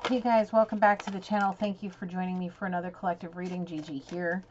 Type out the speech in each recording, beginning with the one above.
Hey guys, welcome back to the channel. Thank you for joining me for another collective reading. Gigi here.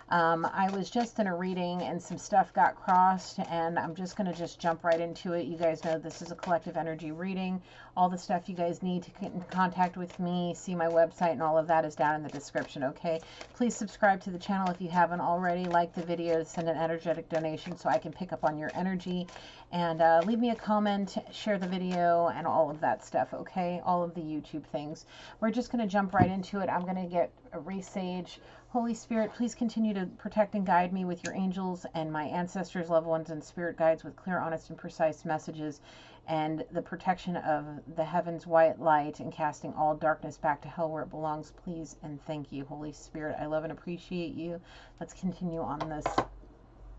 I was just in a reading and some stuff got crossed, and I'm just going to jump right into it. You guys know this is a collective energy reading. All the stuff you guys need to get in contact with me, see my website, and all of that is down in the description, okay? Please subscribe to the channel if you haven't already. Like the video, send an energetic donation so I can pick up on your energy. And leave me a comment, share the video, and all of that stuff, okay? All of the YouTube things. We're just going to jump right into it. I'm going to get a resage. Holy Spirit, please continue to protect and guide me with your angels and my ancestors, loved ones, and spirit guides with clear, honest, and precise messages, and the protection of the heavens' white light, and casting all darkness back to hell where it belongs, please, and thank you, Holy Spirit. I love and appreciate you. Let's continue on this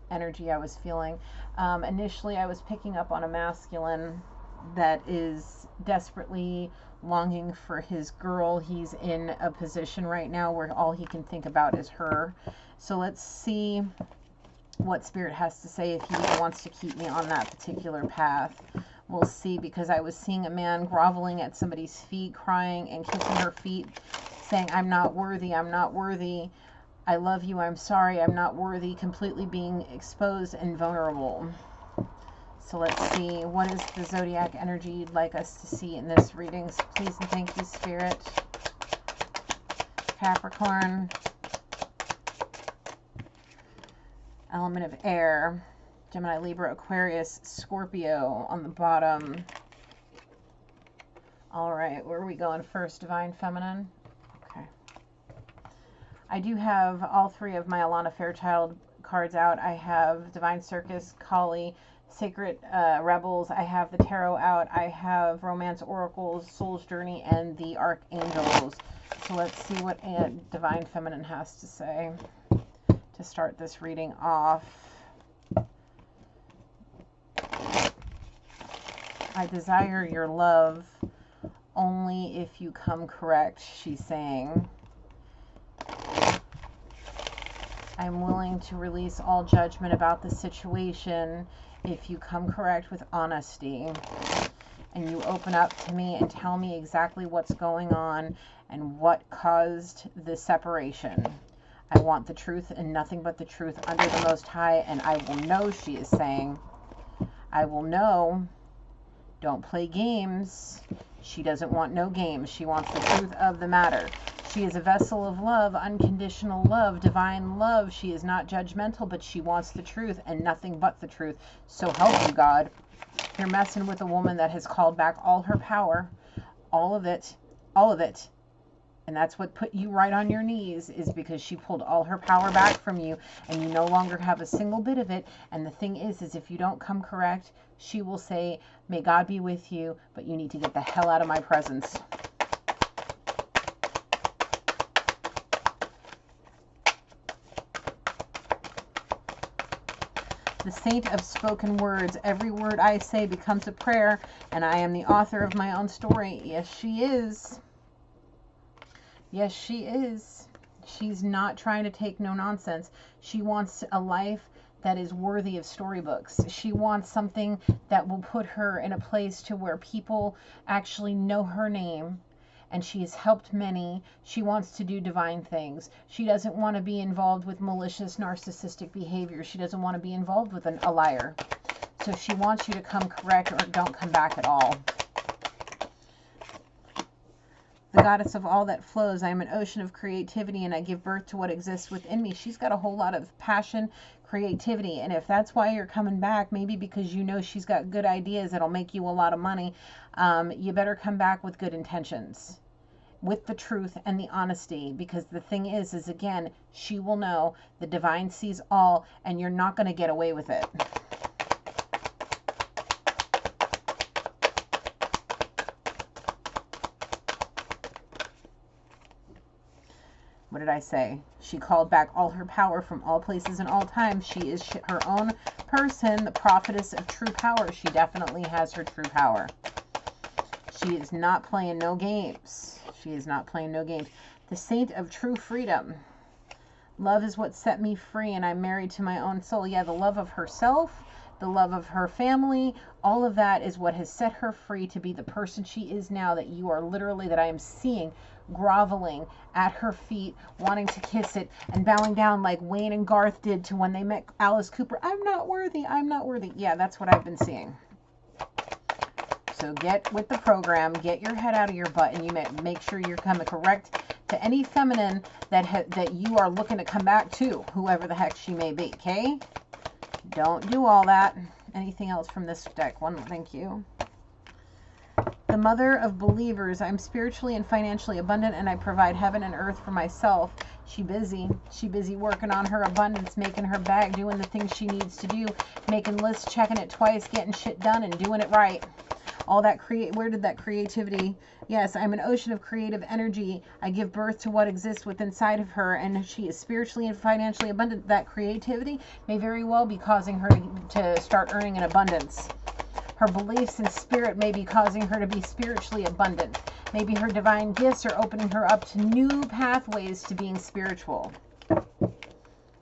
energy I was feeling. Initially, I was picking up on a masculine that is desperately longing for his girl. He's in a position right now where all he can think about is her. So let's see what Spirit has to say, if he even wants to keep me on that particular path. We'll see, because I was seeing a man groveling at somebody's feet, crying and kissing her feet, saying, I'm not worthy, I'm not worthy. I love you, I'm sorry, I'm not worthy, completely being exposed and vulnerable. So let's see, what is the zodiac energy you'd like us to see in this reading? So please and thank you, Spirit. Capricorn, element of air, Gemini, Libra, Aquarius, Scorpio on the bottom. All right, where are we going first? Divine Feminine. Okay. I do have all three of my Alana Fairchild cards out. I have Divine Circus, Kali, Sacred Rebels. I have the Tarot out. I have Romance Oracles, Soul's Journey, and the Archangels. So let's see what Divine Feminine has to say to start this reading off. I desire your love only if you come correct, she's saying. I'm willing to release all judgment about the situation if you come correct with honesty, and you open up to me and tell me exactly what's going on and what caused the separation. I want the truth and nothing but the truth under the Most High, and I will know, she is saying. I will know. Don't play games. She doesn't want no games. She wants the truth of the matter. She is a vessel of love, unconditional love, divine love. She is not judgmental, but she wants the truth and nothing but the truth. So help you, God. You're messing with a woman that has called back all her power, all of it, all of it. And that's what put you right on your knees, is because she pulled all her power back from you, and you no longer have a single bit of it. And the thing is if you don't come correct, she will say, may God be with you, but you need to get the hell out of my presence. The saint of spoken words. Every word I say becomes a prayer, and I am the author of my own story. Yes, she is. Yes, she is. She's not trying to take no nonsense. She wants a life that is worthy of storybooks. She wants something that will put her in a place to where people actually know her name, and she has helped many. She wants to do divine things. She doesn't want to be involved with malicious, narcissistic behavior. She doesn't want to be involved with a liar. So she wants you to come correct, or don't come back at all. The goddess of all that flows. I am an ocean of creativity, and I give birth to what exists within me. She's got a whole lot of passion, creativity, and if that's why you're coming back, maybe because you know she's got good ideas that'll make you a lot of money, you better come back with good intentions, with the truth and the honesty, because the thing is again, she will know. The divine sees all, and you're not going to get away with it. What did I say? She called back all her power from all places and all times. She is her own person, the prophetess of true power. She definitely has her true power. She is not playing no games. She is not playing no games. The saint of true freedom. Love is what set me free, and I'm married to my own soul. Yeah, the love of herself, the love of her family. All of that is what has set her free to be the person she is now, that you are literally, that I am seeing groveling at her feet, wanting to kiss it and bowing down like Wayne and Garth did to when they met Alice Cooper. I'm not worthy. I'm not worthy. Yeah, that's what I've been seeing. So get with the program, get your head out of your butt, and you make sure you're coming correct to any feminine that you are looking to come back to, whoever the heck she may be, okay? Don't do all that. Anything else from this deck? One, thank you. The mother of believers. I'm spiritually and financially abundant, and I provide heaven and earth for myself. She busy working on her abundance, making her bag, doing the things she needs to do, making lists, checking it twice, getting shit done, and doing it right. All that where did that creativity? Yes, I'm an ocean of creative energy. I give birth to what exists within inside of her, and she is spiritually and financially abundant. That creativity may very well be causing her to start earning an abundance. Her beliefs and spirit may be causing her to be spiritually abundant. Maybe her divine gifts are opening her up to new pathways to being spiritual.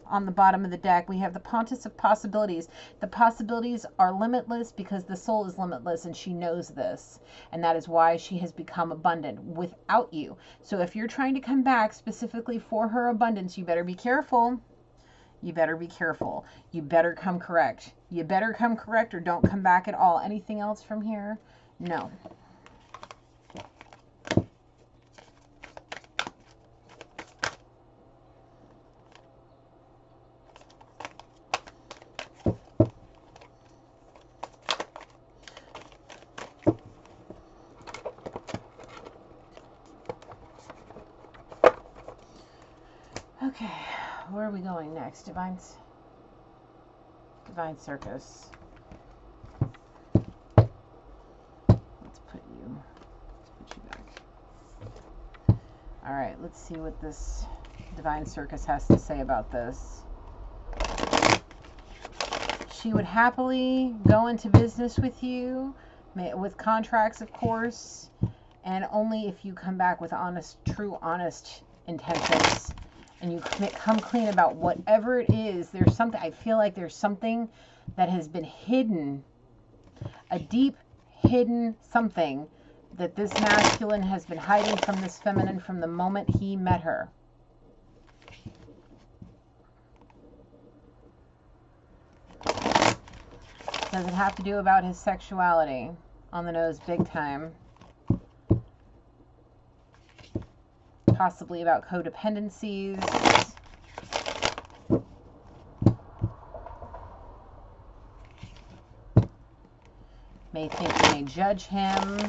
On the bottom of the deck, we have the Pontiff of Possibilities. The possibilities are limitless because the soul is limitless, and she knows this. And that is why she has become abundant without you. So if you're trying to come back specifically for her abundance, you better be careful. You better be careful. You better come correct. You better come correct or don't come back at all. Anything else from here? No. Okay, where are we going next? Divine Circus. Let's put you back. All right, let's see what this Divine Circus has to say about this. She would happily go into business with you, with contracts, of course, and only if you come back with true honest intentions. And you come clean about whatever it is. There's something, I feel like there's something that has been hidden, a deep hidden something that this masculine has been hiding from this feminine from the moment he met her. Does it have to do about his sexuality? On the nose, big time. Possibly about codependencies. May think you may judge him.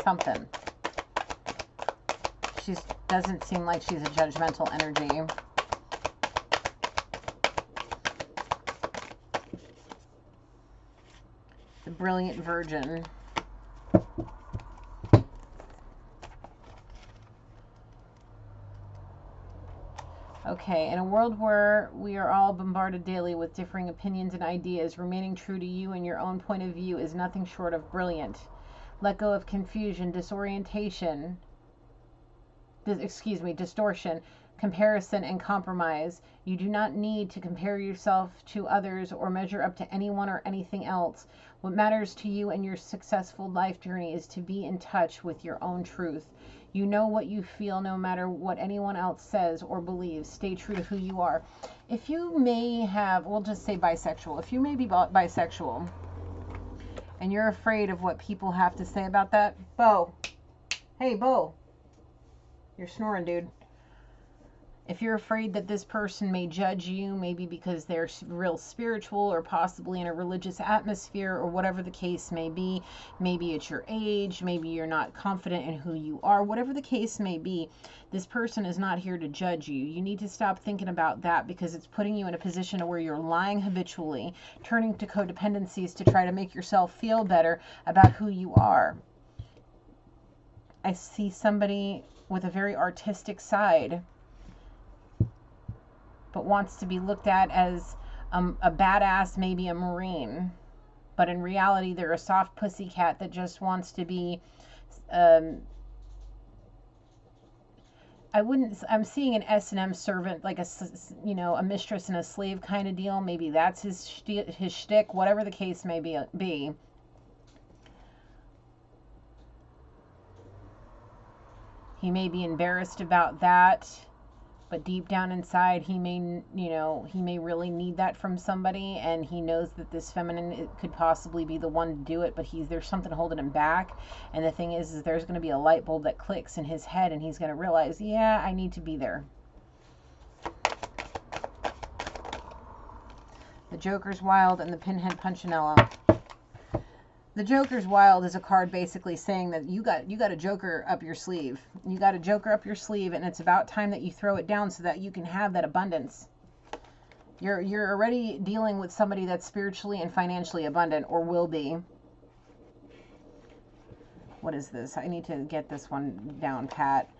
Something. She doesn't seem like she's a judgmental energy. The Brilliant Virgin. Okay, in a world where we are all bombarded daily with differing opinions and ideas, remaining true to you and your own point of view is nothing short of brilliant. Let go of confusion, distortion, comparison, and compromise. You do not need to compare yourself to others or measure up to anyone or anything else. What matters to you and your successful life journey is to be in touch with your own truth. You know what you feel no matter what anyone else says or believes. Stay true to who you are. If you may have, we'll just say bisexual. If you may be bisexual and you're afraid of what people have to say about that, Bo. Hey, Bo. You're snoring, dude. If you're afraid that this person may judge you, maybe because they're real spiritual or possibly in a religious atmosphere or whatever the case may be, maybe it's your age, maybe you're not confident in who you are, whatever the case may be, this person is not here to judge you. You need to stop thinking about that because it's putting you in a position where you're lying habitually, turning to codependencies to try to make yourself feel better about who you are. I see somebody with a very artistic side, but wants to be looked at as a badass, maybe a Marine. But in reality, they're a soft pussycat that just wants to be I'm seeing an S&M servant, like a mistress and a slave kind of deal. Maybe that's his shtick, whatever the case may be. He may be embarrassed about that, but deep down inside, he may really need that from somebody, and he knows that this feminine could possibly be the one to do it, but there's something holding him back. And the thing is there's going to be a light bulb that clicks in his head, and he's going to realize, yeah, I need to be there. The Joker's Wild and the Pinhead Punchinello. The Joker's Wild is a card basically saying that you got a Joker up your sleeve. You got a Joker up your sleeve, and it's about time that you throw it down so that you can have that abundance. You're already dealing with somebody that's spiritually and financially abundant, or will be. What is this? I need to get this one down pat.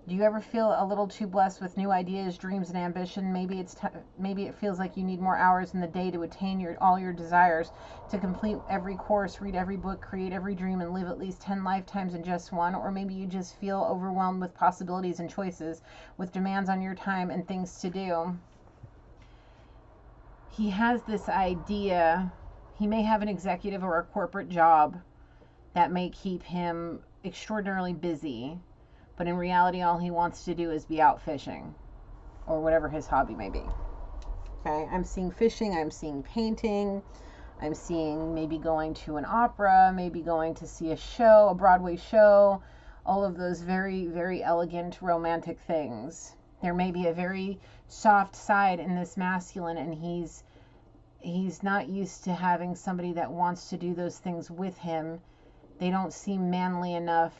Do you ever feel a little too blessed with new ideas, dreams, and ambition? Maybe it feels like you need more hours in the day to attain all your desires, to complete every course, read every book, create every dream, and live at least 10 lifetimes in just one. Or maybe you just feel overwhelmed with possibilities and choices, with demands on your time and things to do. He has this idea. He may have an executive or a corporate job that may keep him extraordinarily busy. But in reality, all he wants to do is be out fishing, or whatever his hobby may be. Okay, I'm seeing fishing, I'm seeing painting, I'm seeing maybe going to an opera, maybe going to see a show, a Broadway show, all of those very, very elegant, romantic things. There may be a very soft side in this masculine, and he's not used to having somebody that wants to do those things with him. They don't seem manly enough.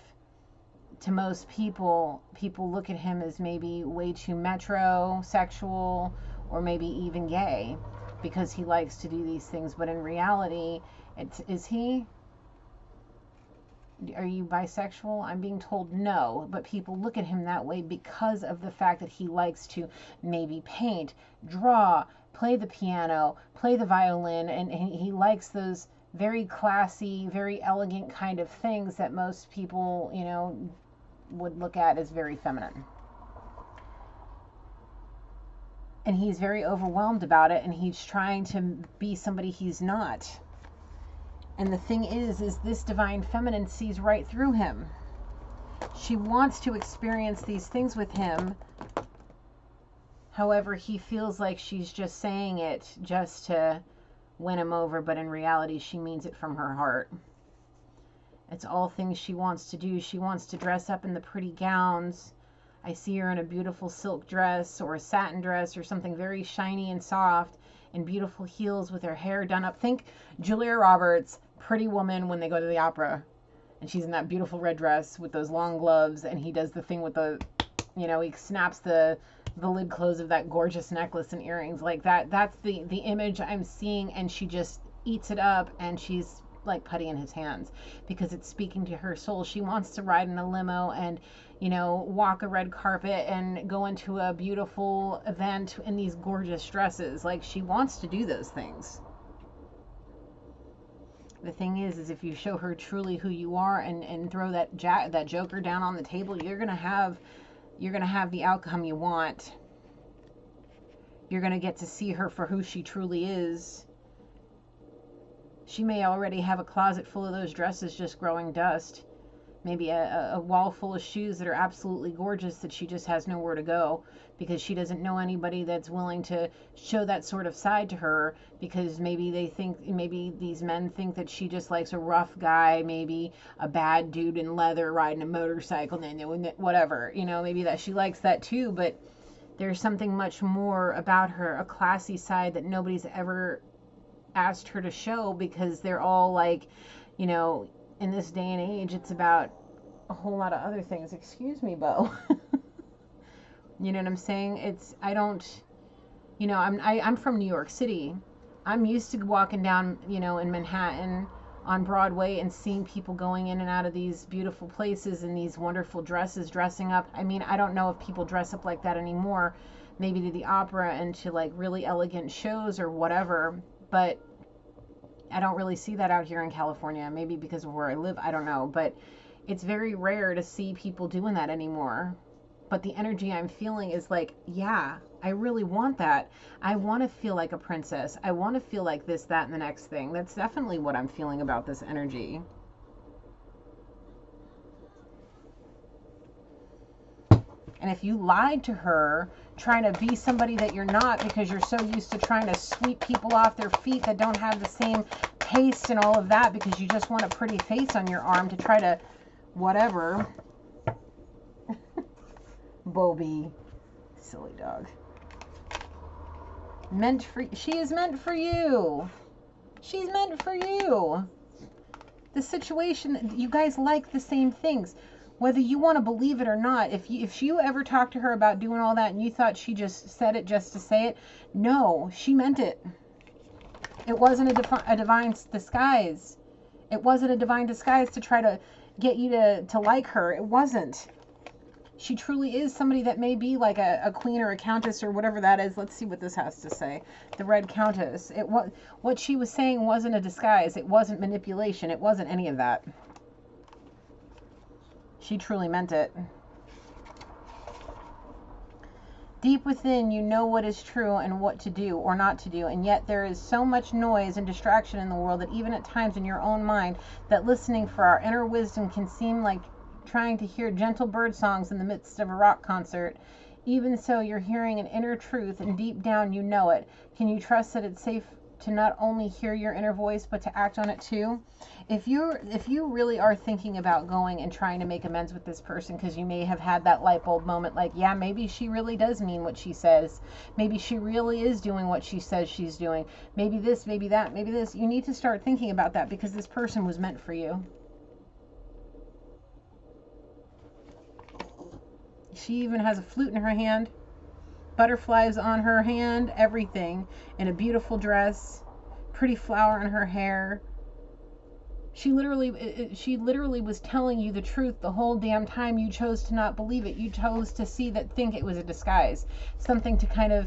To most people look at him as maybe way too metrosexual, or maybe even gay, because he likes to do these things. But in reality, are you bisexual? I'm being told no, but people look at him that way because of the fact that he likes to maybe paint, draw, play the piano, play the violin, and he likes those very classy, very elegant kind of things that most people, would look at as very feminine. And he's very overwhelmed about it, and he's trying to be somebody he's not. And the thing is this divine feminine sees right through him. She wants to experience these things with him. However, he feels like she's just saying it just to win him over, but in reality, she means it from her heart. It's all things she wants to do. She wants to dress up in the pretty gowns. I see her in a beautiful silk dress or a satin dress or something very shiny and soft, and beautiful heels with her hair done up. Think Julia Roberts, Pretty Woman, when they go to the opera. And she's in that beautiful red dress with those long gloves, and he does the thing with the, he snaps the lid close of that gorgeous necklace and earrings. Like that. That's the image I'm seeing, and she just eats it up, and she's like putty in his hands because it's speaking to her soul. She wants to ride in a limo and walk a red carpet and go into a beautiful event in these gorgeous dresses. Like, she wants to do those things. The thing is if you show her truly who you are and throw that Joker down on the table, you're gonna have the outcome you want. You're gonna get to see her for who she truly is. She may already have a closet full of those dresses just growing dust. Maybe a wall full of shoes that are absolutely gorgeous that she just has nowhere to go because she doesn't know anybody that's willing to show that sort of side to her, because maybe these men think that she just likes a rough guy, maybe a bad dude in leather riding a motorcycle, whatever. Maybe that she likes that too, but there's something much more about her, a classy side that nobody's ever asked her to show, because they're all like, in this day and age, it's about a whole lot of other things. Excuse me, Bo. You know what I'm saying? I'm from New York City. I'm used to walking down, in Manhattan on Broadway and seeing people going in and out of these beautiful places in these wonderful dresses, dressing up. I mean, I don't know if people dress up like that anymore, maybe to the opera and to like really elegant shows or whatever, but I don't really see that out here in California. Maybe because of where I live, I don't know. But it's very rare to see people doing that anymore. But the energy I'm feeling is like, yeah, I really want that. I want to feel like a princess. I want to feel like this, that, and the next thing. That's definitely what I'm feeling about this energy. And if you lied to her, trying to be somebody that you're not because you're so used to trying to sweep people off their feet that don't have the same taste and all of that because you just want a pretty face on your arm to try to whatever. Bobby. Silly dog. She is meant for you. She's meant for you. The situation, you guys like the same things. Whether you want to believe it or not, if you ever talked to her about doing all that and you thought she just said it just to say it, no, she meant it. It wasn't a divine disguise. It wasn't a divine disguise to try to get you to like her. It wasn't. She truly is somebody that may be like a queen or a countess or whatever that is. Let's see what this has to say. The Red Countess. What she was saying wasn't a disguise. It wasn't manipulation. It wasn't any of that. She truly meant it. Deep within, you know what is true and what to do or not to do, and yet there is so much noise and distraction in the world that even at times in your own mind, that listening for our inner wisdom can seem like trying to hear gentle bird songs in the midst of a rock concert. Even so, you're hearing an inner truth, and deep down you know it. Can you trust that it's safe to not only hear your inner voice, but to act on it too? If you really are thinking about going and trying to make amends with this person because you may have had that light bulb moment, like, yeah, maybe she really does mean what she says. Maybe she really is doing what she says she's doing. Maybe this, maybe that, maybe this. You need to start thinking about that because this person was meant for you. She even has a flute in her hand, butterflies on her hand, everything, in a beautiful dress, pretty flower in her hair. She literally was telling you the truth the whole damn time. You chose to not believe it. You chose to think it was a disguise, something to kind of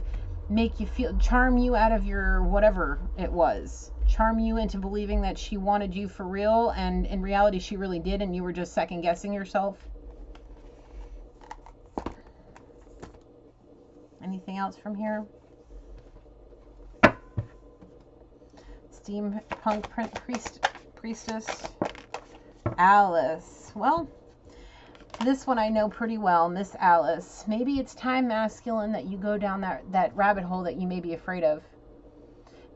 make you feel, charm you out of your whatever it was, charm you into believing that she wanted you for real, and in reality she really did, and you were just second guessing yourself. Anything else from here? Steampunk priestess. Alice. Well, this one I know pretty well, Miss Alice. Maybe it's time, masculine, that you go down that rabbit hole that you may be afraid of.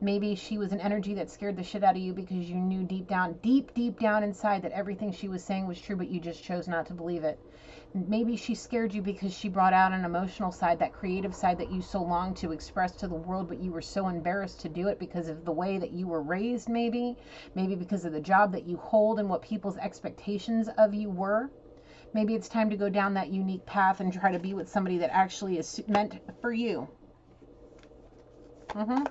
Maybe she was an energy that scared the shit out of you because you knew deep down inside that everything she was saying was true, but you just chose not to believe it. Maybe she scared you because she brought out an emotional side, that creative side that you so longed to express to the world, but you were so embarrassed to do it because of the way that you were raised, maybe because of the job that you hold and what people's expectations of you were. Maybe it's time to go down that unique path and try to be with somebody that actually is meant for you. It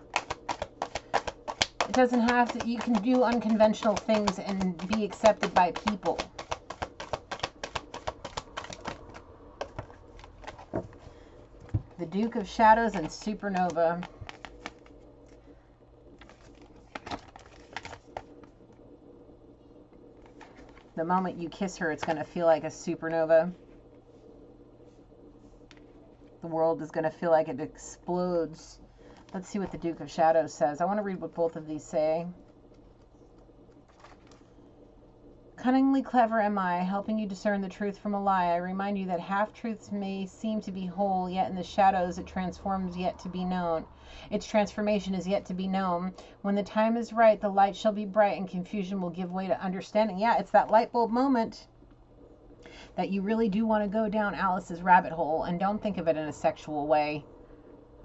doesn't have to, you can do unconventional things and be accepted by people. The Duke of Shadows and Supernova. The moment you kiss her, it's going to feel like a supernova. The world is going to feel like it explodes. Let's see what the Duke of Shadows says. I want to read what both of these say. Cunningly clever am I, helping you discern the truth from a lie. I remind you that half-truths may seem to be whole, yet in the shadows it transforms yet to be known. Its transformation is yet to be known. When the time is right, the light shall be bright and confusion will give way to understanding. Yeah, it's that light bulb moment that you really do want to go down Alice's rabbit hole, and don't think of it in a sexual way.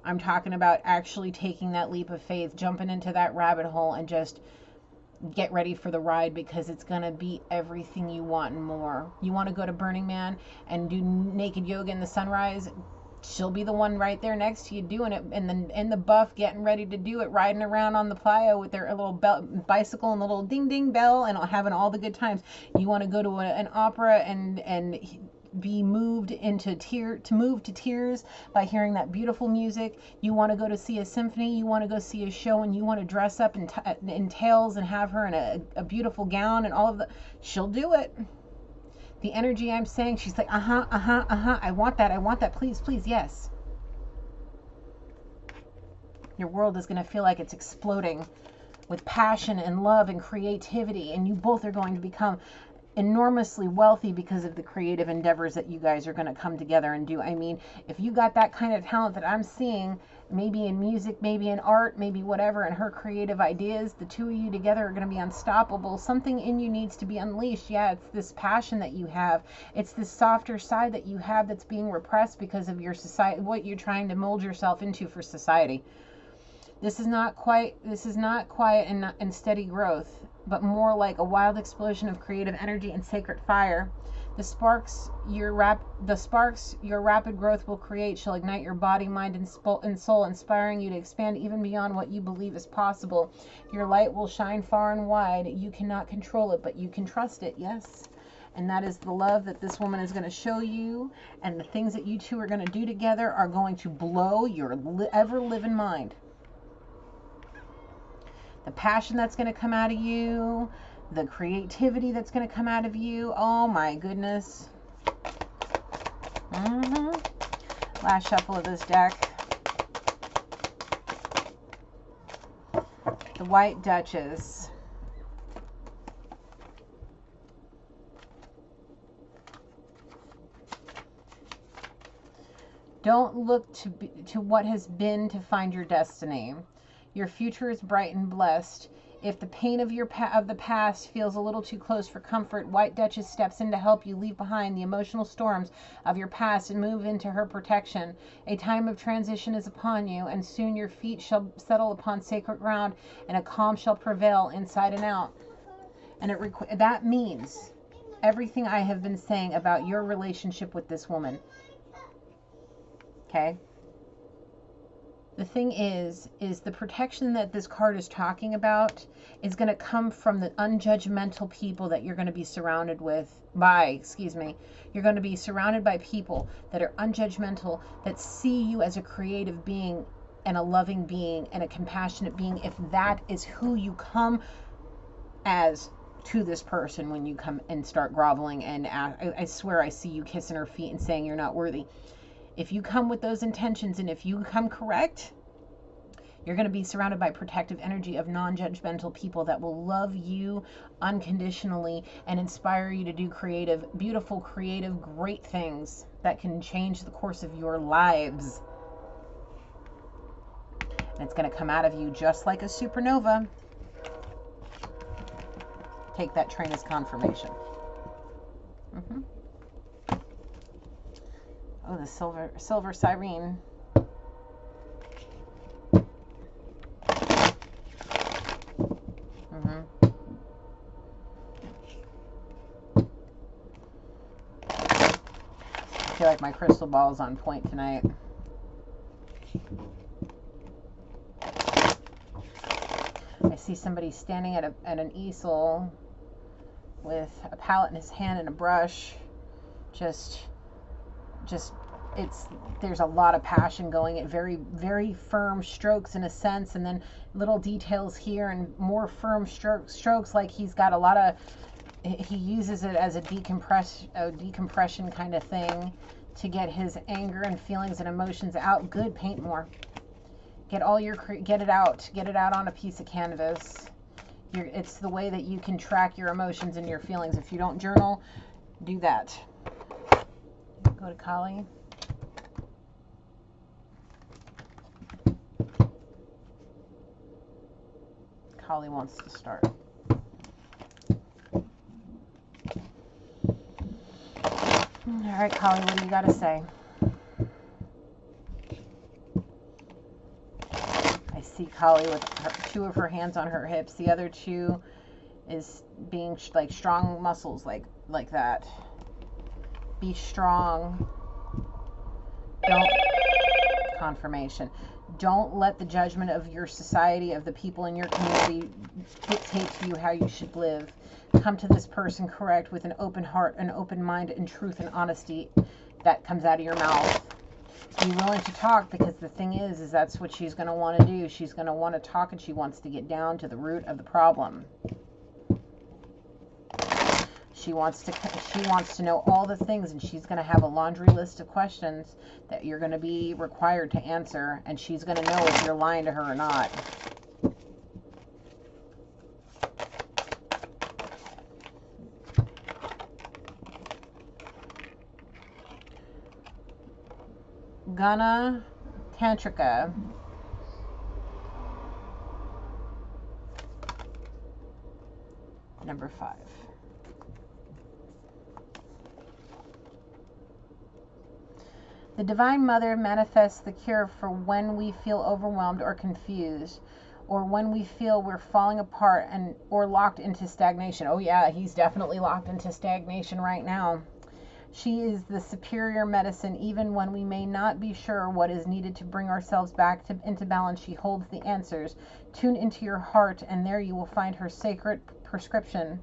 I'm talking about actually taking that leap of faith, jumping into that rabbit hole, and just get ready for the ride, because it's going to be everything you want and more. You want to go to Burning Man and do naked yoga in the sunrise? She'll be the one right there next to you doing it, and then in the buff, getting ready to do it, riding around on the playa with their little bicycle and the little ding ding bell, and having all the good times. You want to go to an opera and be moved to tears by hearing that beautiful music. You want to go to see a symphony. You want to go see a show, and you want to dress up in tails and have her in a beautiful gown and all of the. She'll do it. The energy I'm saying, she's like, I want that, please, please, yes. Your world is going to feel like it's exploding with passion and love and creativity, and you both are going to become enormously wealthy because of the creative endeavors that you guys are going to come together and do. I mean, if you got that kind of talent that I'm seeing, maybe in music, maybe in art, maybe whatever, and her creative ideas, the two of you together are going to be unstoppable. Something in you needs to be unleashed. Yeah, it's this passion that you have. It's this softer side that you have that's being repressed because of your society, what you're trying to mold yourself into for society. This is not quiet and steady growth, but more like a wild explosion of creative energy and sacred fire. The sparks your rapid growth will create shall ignite your body, mind, and soul, inspiring you to expand even beyond what you believe is possible. Your light will shine far and wide. You cannot control it, but you can trust it. Yes. And that is the love that this woman is going to show you. And the things that you two are going to do together are going to blow your ever-living mind. The passion that's going to come out of you, the creativity that's going to come out of you. Oh my goodness. Last shuffle of this deck. The White Duchess. Don't look to what has been to find your destiny. Your future is bright and blessed. If the pain of the past feels a little too close for comfort, White Duchess steps in to help you leave behind the emotional storms of your past and move into her protection. A time of transition is upon you, and soon your feet shall settle upon sacred ground, and a calm shall prevail inside and out. And that means everything I have been saying about your relationship with this woman. Okay? The thing is the protection that this card is talking about is going to come from the unjudgmental people that you're going to be surrounded by. You're going to be surrounded by people that are unjudgmental, that see you as a creative being and a loving being and a compassionate being. If that is who you come as to this person when you come and start groveling and I swear I see you kissing her feet and saying you're not worthy. If you come with those intentions and if you come correct, you're going to be surrounded by protective energy of non-judgmental people that will love you unconditionally and inspire you to do creative, beautiful, creative, great things that can change the course of your lives. And it's going to come out of you just like a supernova. Take that train as confirmation. Oh, the silver siren. I feel like my crystal ball is on point tonight. I see somebody standing at an easel with a palette in his hand and a brush. There's a lot of passion going at very, very firm strokes in a sense, and then little details here and more firm strokes like he's got a lot of, he uses it as a decompression kind of thing to get his anger and feelings and emotions out. Good, paint more. Get it out on a piece of canvas. It's the way that you can track your emotions and your feelings. If you don't journal, do that. Go to Kali. Kali wants to start. All right, Kali, what do you got to say? I see Kali with two of her hands on her hips. The other two is being like strong muscles, like that. Be strong. Confirmation. Don't let the judgment of your society, of the people in your community, dictate to you how you should live. Come to this person correct with an open heart, an open mind, and truth and honesty that comes out of your mouth. Be willing to talk, because the thing is that's what she's going to want to do. She's going to want to talk, and she wants to get down to the root of the problem. She wants to know all the things, and she's going to have a laundry list of questions that you're going to be required to answer, and she's going to know if you're lying to her or not. Gana Tantrika. Number 5. The Divine Mother manifests the cure for when we feel overwhelmed or confused, or when we feel we're falling apart or locked into stagnation. Oh yeah, he's definitely locked into stagnation right now. She is the superior medicine. Even when we may not be sure what is needed to bring ourselves back into balance, she holds the answers. Tune into your heart, and there you will find her sacred prescription.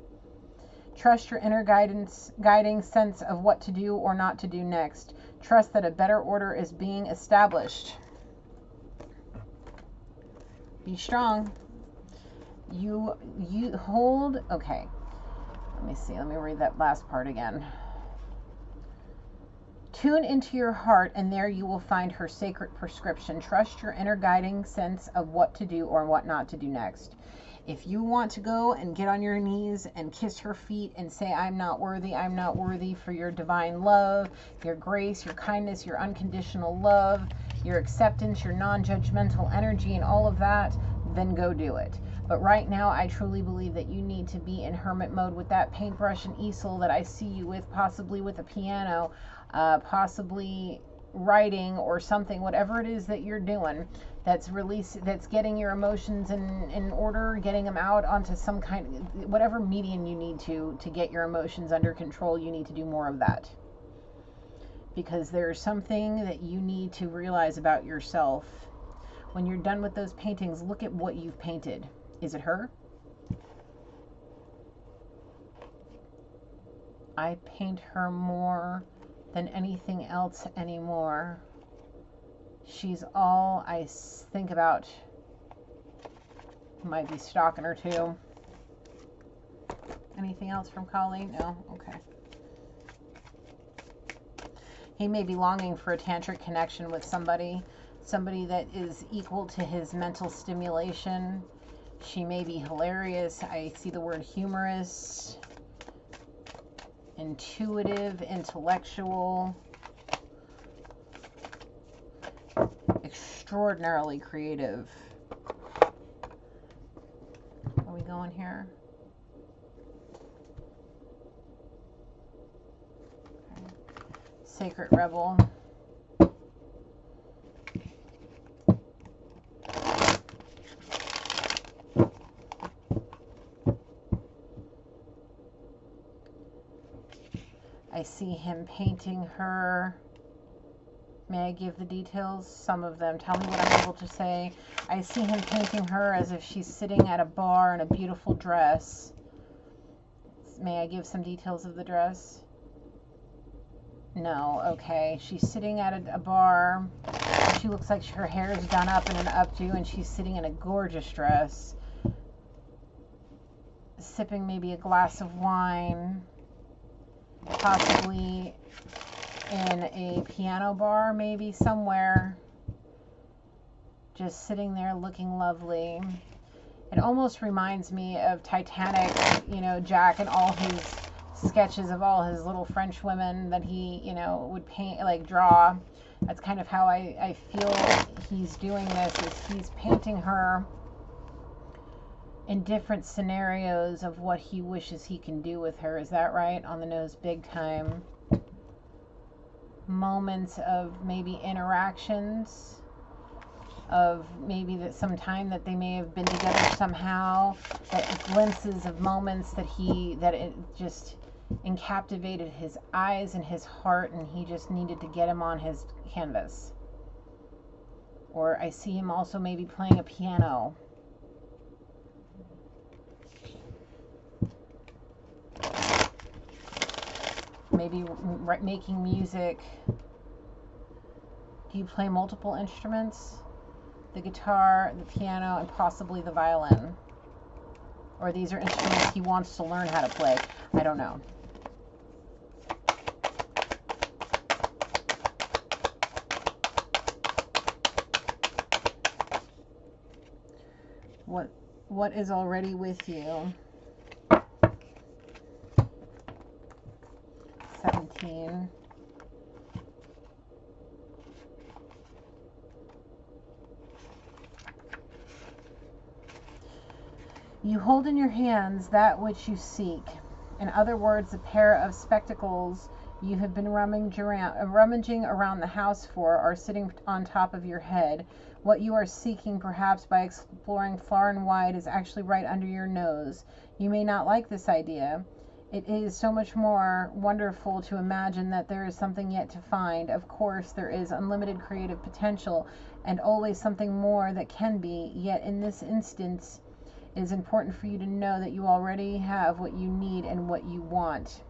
Trust your inner guiding sense of what to do or not to do next. Trust that a better order is being established. Be strong. You hold. Okay. Let me see. Let me read that last part again. Tune into your heart, and there you will find her sacred prescription. Trust your inner guiding sense of what to do or what not to do next. If you want to go and get on your knees and kiss her feet and say, I'm not worthy for your divine love, your grace, your kindness, your unconditional love, your acceptance, your non-judgmental energy, and all of that, then go do it. But right now, I truly believe that you need to be in hermit mode with that paintbrush and easel that I see you with, possibly with a piano, possibly writing or something, whatever it is that you're doing, that's getting your emotions in order, getting them out onto some kind of, whatever medium you need to get your emotions under control. You need to do more of that, because there's something that you need to realize about yourself. When you're done with those paintings, look at what you've painted. Is it her? I paint her more than anything else anymore. She's all I think about. Might be stalking her too. Anything else from Kali? No? Okay. He may be longing for a tantric connection with somebody that is equal to his mental stimulation. She may be hilarious. I see the word humorous, intuitive, intellectual, extraordinarily creative. Are we going here? Okay. Sacred rebel. I see him painting her. May I give the details? Some of them. Tell me what I'm able to say. I see him painting her as if she's sitting at a bar in a beautiful dress. May I give some details of the dress? No. Okay. She's sitting at a bar. She looks like her hair is done up in an updo, and she's sitting in a gorgeous dress, sipping maybe a glass of wine, possibly in a piano bar, maybe somewhere, just sitting there looking lovely. It almost reminds me of Titanic, you know, Jack and all his sketches of all his little French women that he, you know, would paint, like draw. That's kind of how I feel he's doing this, is he's painting her in different scenarios of what he wishes he can do with her. Is that right? On the nose, big time. Moments of maybe interactions, of maybe that some time that they may have been together somehow, that glimpses of moments that it just encaptivated his eyes and his heart, and he just needed to get him on his canvas. Or I see him also maybe playing a piano. Maybe making music. Do you play multiple instruments? The guitar, the piano, and possibly the violin. Or these are instruments he wants to learn how to play. I don't know. What is already with you? 17. You hold in your hands that which you seek. In other words, a pair of spectacles you have been rummaging around the house for are sitting on top of your head. What you are seeking, perhaps by exploring far and wide, is actually right under your nose. You may not like this idea. It is so much more wonderful to imagine that there is something yet to find. Of course, there is unlimited creative potential and always something more that can be, yet in this instance, it is important for you to know that you already have what you need and what you want.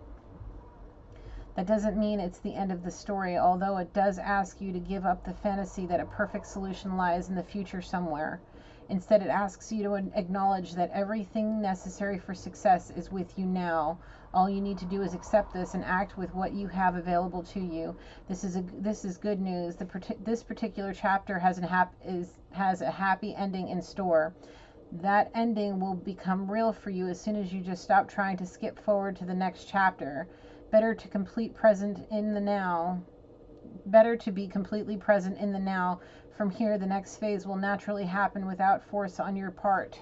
That doesn't mean it's the end of the story, although it does ask you to give up the fantasy that a perfect solution lies in the future somewhere. Instead, it asks you to acknowledge that everything necessary for success is with you now. All you need to do is accept this and act with what you have available to you. This is good news. This particular chapter has a happy ending in store. That ending will become real for you as soon as you just stop trying to skip forward to the next chapter. Better to be completely present in the now. From here, the next phase will naturally happen without force on your part.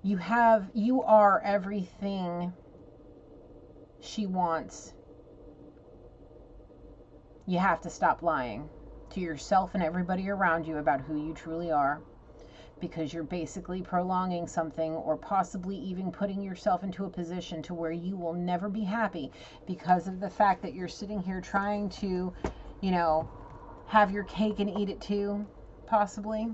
You are everything she wants. You have to stop lying to yourself and everybody around you about who you truly are, because you're basically prolonging something, or possibly even putting yourself into a position to where you will never be happy because of the fact that you're sitting here trying to, have your cake and eat it too, possibly.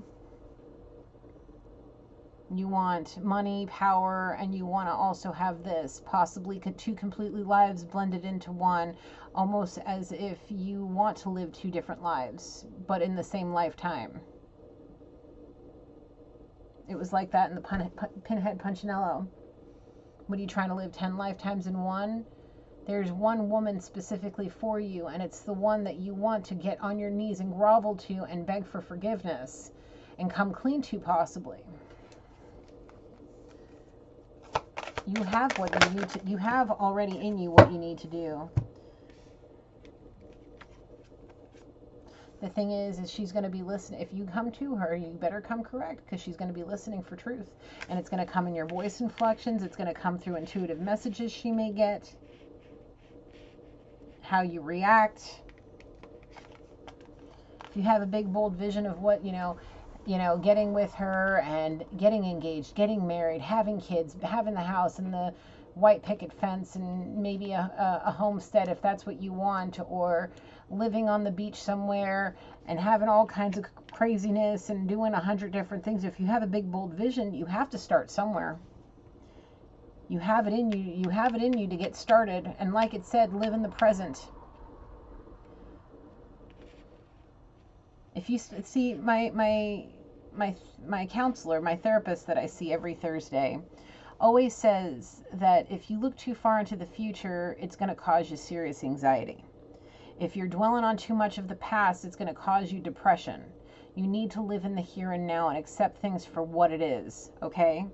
You want money, power, and you want to also have this, possibly two completely lives blended into one, almost as if you want to live two different lives, but in the same lifetime. It was like that in the Pinhead Punchinello. What are you trying to live 10 lifetimes in one? There's one woman specifically for you, and it's the one that you want to get on your knees and grovel to and beg for forgiveness and come clean to, possibly. You have what you need to. You have already in you what you need to do. The thing is she's going to be listening. If you come to her, you better come correct, because she's going to be listening for truth. And it's going to come in your voice inflections. It's going to come through intuitive messages she may get. How you react. If you have a big, bold vision of what, getting with her and getting engaged, getting married, having kids, having the house and the white picket fence and maybe a homestead if that's what you want, or living on the beach somewhere and having all kinds of craziness and doing 100 different things. If you have a big, bold vision, you have to start somewhere. You have it in you. You have it in you to get started. And like it said, live in the present. If you see my counselor, my therapist that I see every Thursday, always says that if you look too far into the future, it's going to cause you serious anxiety. If you're dwelling on too much of the past, it's going to cause you depression. You need to live in the here and now and accept things for what it is, okay?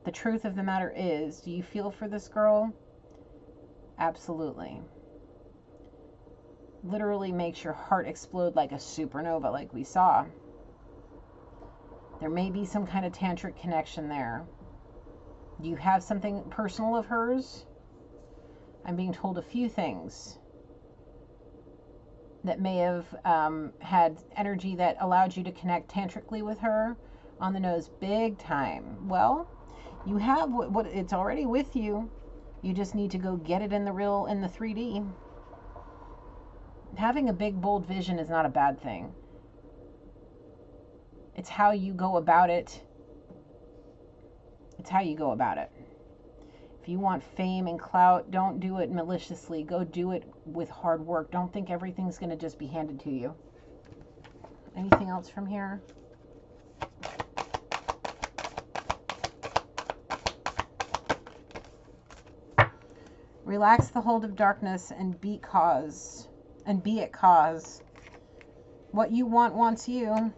The truth of the matter is, do you feel for this girl? Absolutely. Literally makes your heart explode like a supernova, like we saw. There may be some kind of tantric connection there. Do you have something personal of hers? I'm being told a few things that may have had energy that allowed you to connect tantrically with her. On the nose, big time. Well, you have what it's already with you. You just need to go get it in the 3D. Having a big, bold vision is not a bad thing. It's how you go about it. It's how you go about it. If you want fame and clout, don't do it maliciously. Go do it with hard work. Don't think everything's going to just be handed to you. Anything else from here? Relax the hold of darkness and be at cause. What you want wants you.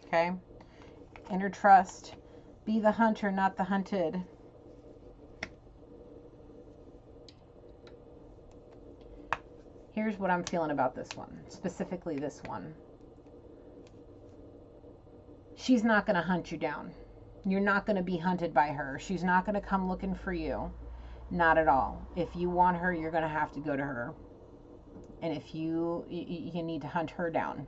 Okay? Inner trust. Be the hunter, not the hunted. Here's what I'm feeling about this one. Specifically this one. She's not going to hunt you down. You're not going to be hunted by her. She's not going to come looking for you. Not at all. If you want her, you're going to have to go to her. And if you need to hunt her down.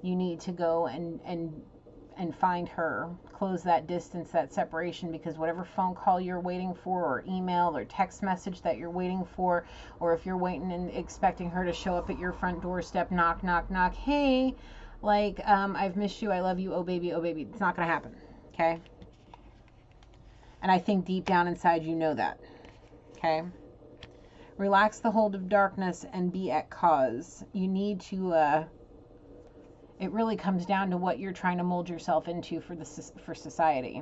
You need to go and find her. Close that distance, that separation, because whatever phone call you're waiting for, or email or text message that you're waiting for, or if you're waiting and expecting her to show up at your front doorstep, knock, knock, knock, hey, like, I've missed you, I love you, oh baby, it's not going to happen, okay? And I think deep down inside you know that, okay? Relax the hold of darkness and be at cause. You need to, it really comes down to what you're trying to mold yourself into for society.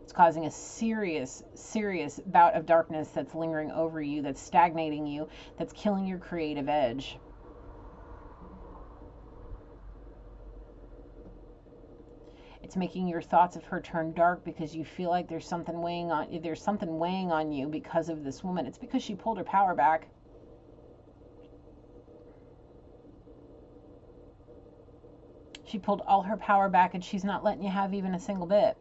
It's causing a serious, serious bout of darkness that's lingering over you, that's stagnating you, that's killing your creative edge. It's making your thoughts of her turn dark because you feel like there's something weighing on you because of this woman. It's because she pulled her power back. She pulled all her power back, and she's not letting you have even a single bit.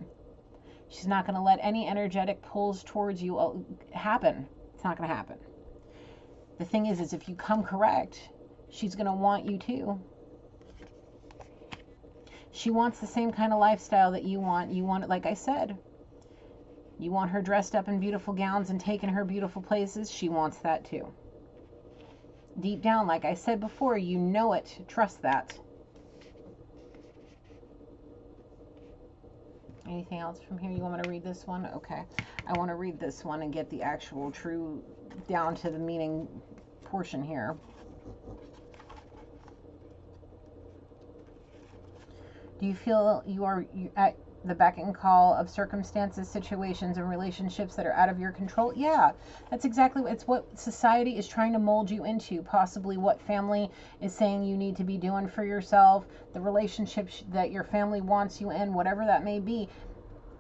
She's not going to let any energetic pulls towards you happen. It's not going to happen. The thing is if you come correct, she's going to want you too. She wants the same kind of lifestyle that you want. You want it, like I said. You want her dressed up in beautiful gowns and taking her beautiful places. She wants that too. Deep down, like I said before, you know it. Trust that. Anything else from here? You want me to read this one? Okay. I want to read this one and get the actual true down to the meaning portion here. Do you feel you are at the beck and call of circumstances, situations, and relationships that are out of your control? Yeah, that's exactly what society is trying to mold you into. Possibly what family is saying you need to be doing for yourself, the relationships that your family wants you in, whatever that may be.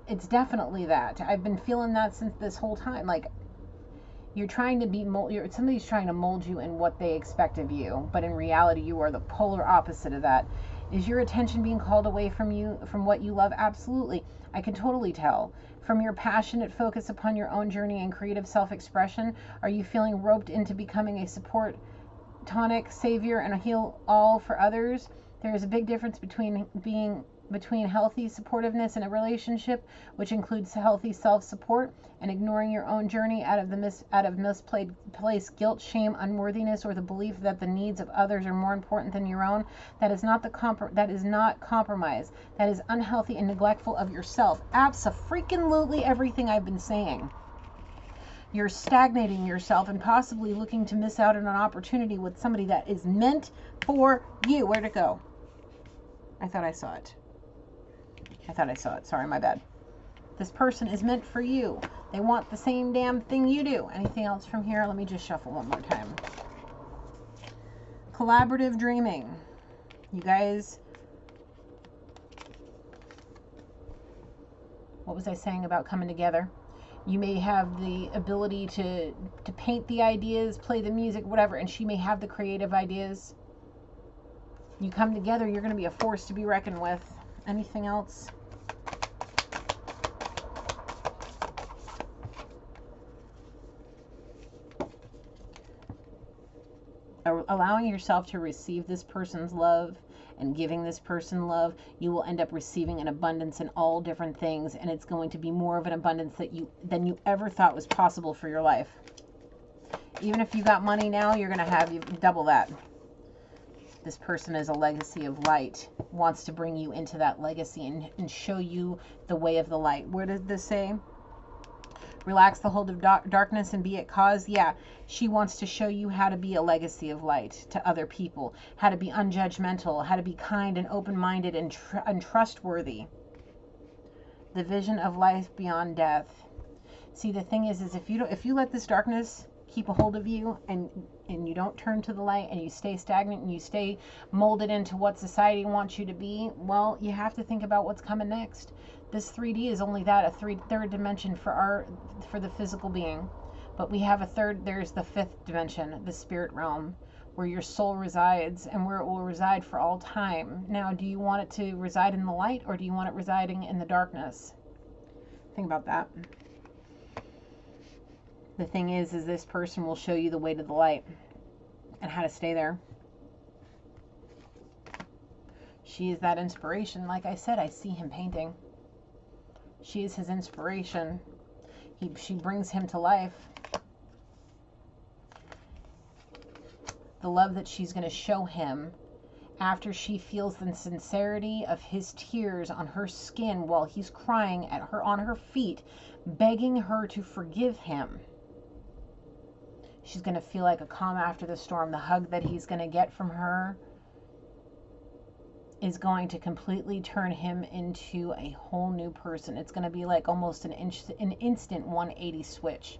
It's definitely that. I've been feeling that since this whole time. Like, you're trying to be somebody's trying to mold you in what they expect of you, but in reality, you are the polar opposite of that. Is your attention being called away from you, from what you love? Absolutely. I can totally tell. From your passionate focus upon your own journey and creative self-expression, are you feeling roped into becoming a support, tonic, savior, and a heal-all for others? There is a big difference between healthy supportiveness in a relationship, which includes healthy self-support, and ignoring your own journey out of misplaced guilt, shame, unworthiness, or the belief that the needs of others are more important than your own. That is not compromise. That is unhealthy and neglectful of yourself. Abso-freaking-lutely everything I've been saying. You're stagnating yourself and possibly looking to miss out on an opportunity with somebody that is meant for you. Where'd it go? I thought I saw it. Sorry, my bad. This person is meant for you. They want the same damn thing you do. Anything else from here? Let me just shuffle one more time. Collaborative dreaming. You guys, what was I saying about coming together? You may have the ability to paint the ideas, play the music, whatever, and she may have the creative ideas. You come together, you're going to be a force to be reckoned with. Anything else? Allowing yourself to receive this person's love and giving this person love, you will end up receiving an abundance in all different things, and it's going to be more of an abundance than you ever thought was possible for your life. Even if you got money now, you're going to have double that. This person is a legacy of light, wants to bring you into that legacy and show you the way of the light. Where did this say? Relax the hold of darkness and be at cause. Yeah, she wants to show you how to be a legacy of light to other people, how to be unjudgmental, how to be kind and open-minded and trustworthy. The vision of life beyond death. See, the thing is if you let this darkness keep a hold of you, and you don't turn to the light, and you stay stagnant, and you stay molded into what society wants you to be, well, you have to think about what's coming next. This 3D is only that, a third dimension for the physical being. But we have a third, there's the fifth dimension, the spirit realm, where your soul resides and where it will reside for all time. Now, do you want it to reside in the light, or do you want it residing in the darkness? Think about that. The thing is this person will show you the way to the light and how to stay there. She is that inspiration. Like I said, I see him painting. She is his inspiration. She brings him to life. The love that she's going to show him after she feels the sincerity of his tears on her skin while he's crying at her on her feet, begging her to forgive him. She's going to feel like a calm after the storm. The hug that he's going to get from her is going to completely turn him into a whole new person. It's going to be like almost an instant 180 switch.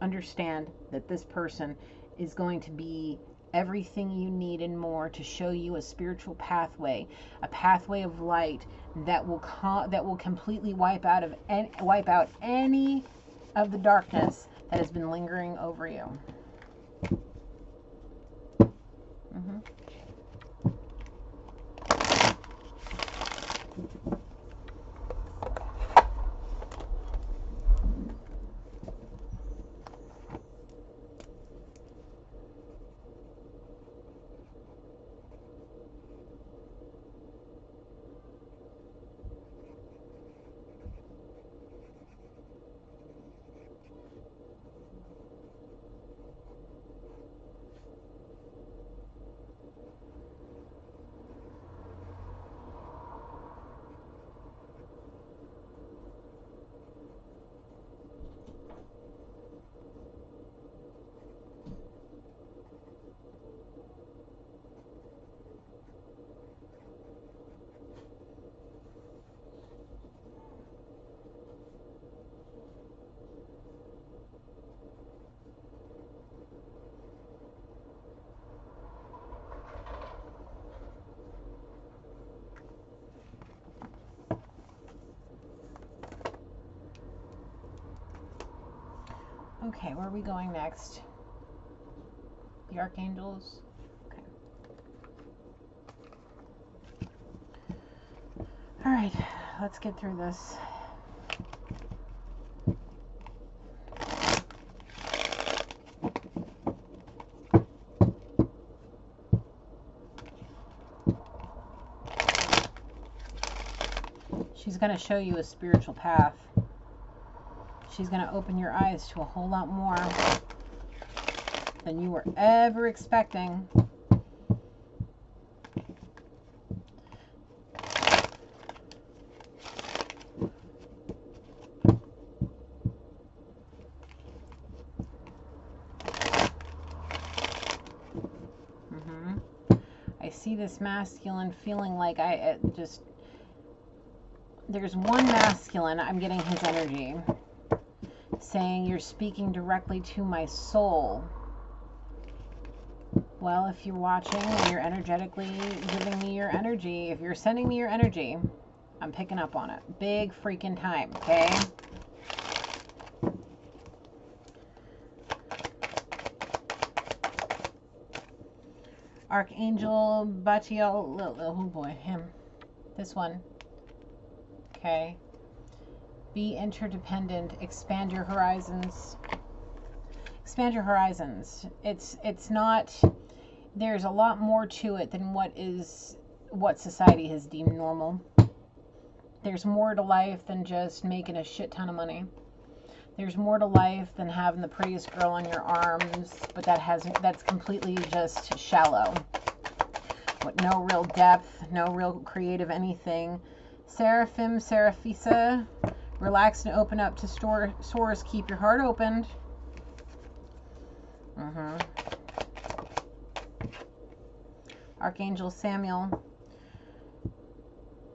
Understand that this person is going to be everything you need and more to show you a spiritual pathway, a pathway of light that will completely wipe out any of the darkness that has been lingering over you. Okay, where are we going next? The archangels? Okay. All right, let's get through this. She's going to show you a spiritual path. She's going to open your eyes to a whole lot more than you were ever expecting. I see this masculine feeling like there's one masculine, I'm getting his energy, saying you're speaking directly to my soul. Well, if you're watching and you're energetically giving me your energy, if you're sending me your energy, I'm picking up on it. Big freaking time, okay? Archangel Batial, oh boy, him. This one. Okay. Be interdependent. Expand your horizons. Expand your horizons. It's not, there's a lot more to it than what society has deemed normal. There's more to life than just making a shit ton of money. There's more to life than having the prettiest girl on your arms, but that's completely just shallow. With no real depth, no real creative anything. Seraphim, Seraphisa, relax and open up to source. Keep your heart opened. Archangel Samuel,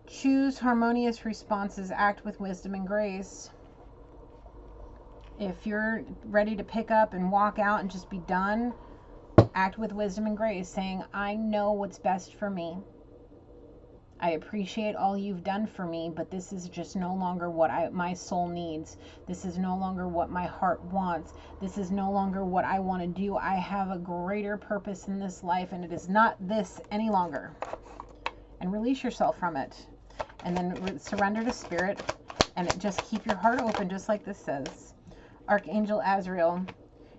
Choose harmonious responses. Act with wisdom and grace. If you're ready to pick up and walk out and just be done, act with wisdom and grace, saying, I know what's best for me. I appreciate all you've done for me, but this is just no longer what my soul needs. This is no longer what my heart wants. This is no longer what I want to do. I have a greater purpose in this life, and it is not this any longer. And release yourself from it. And then surrender to spirit, and just keep your heart open, just like this says. Archangel Azrael,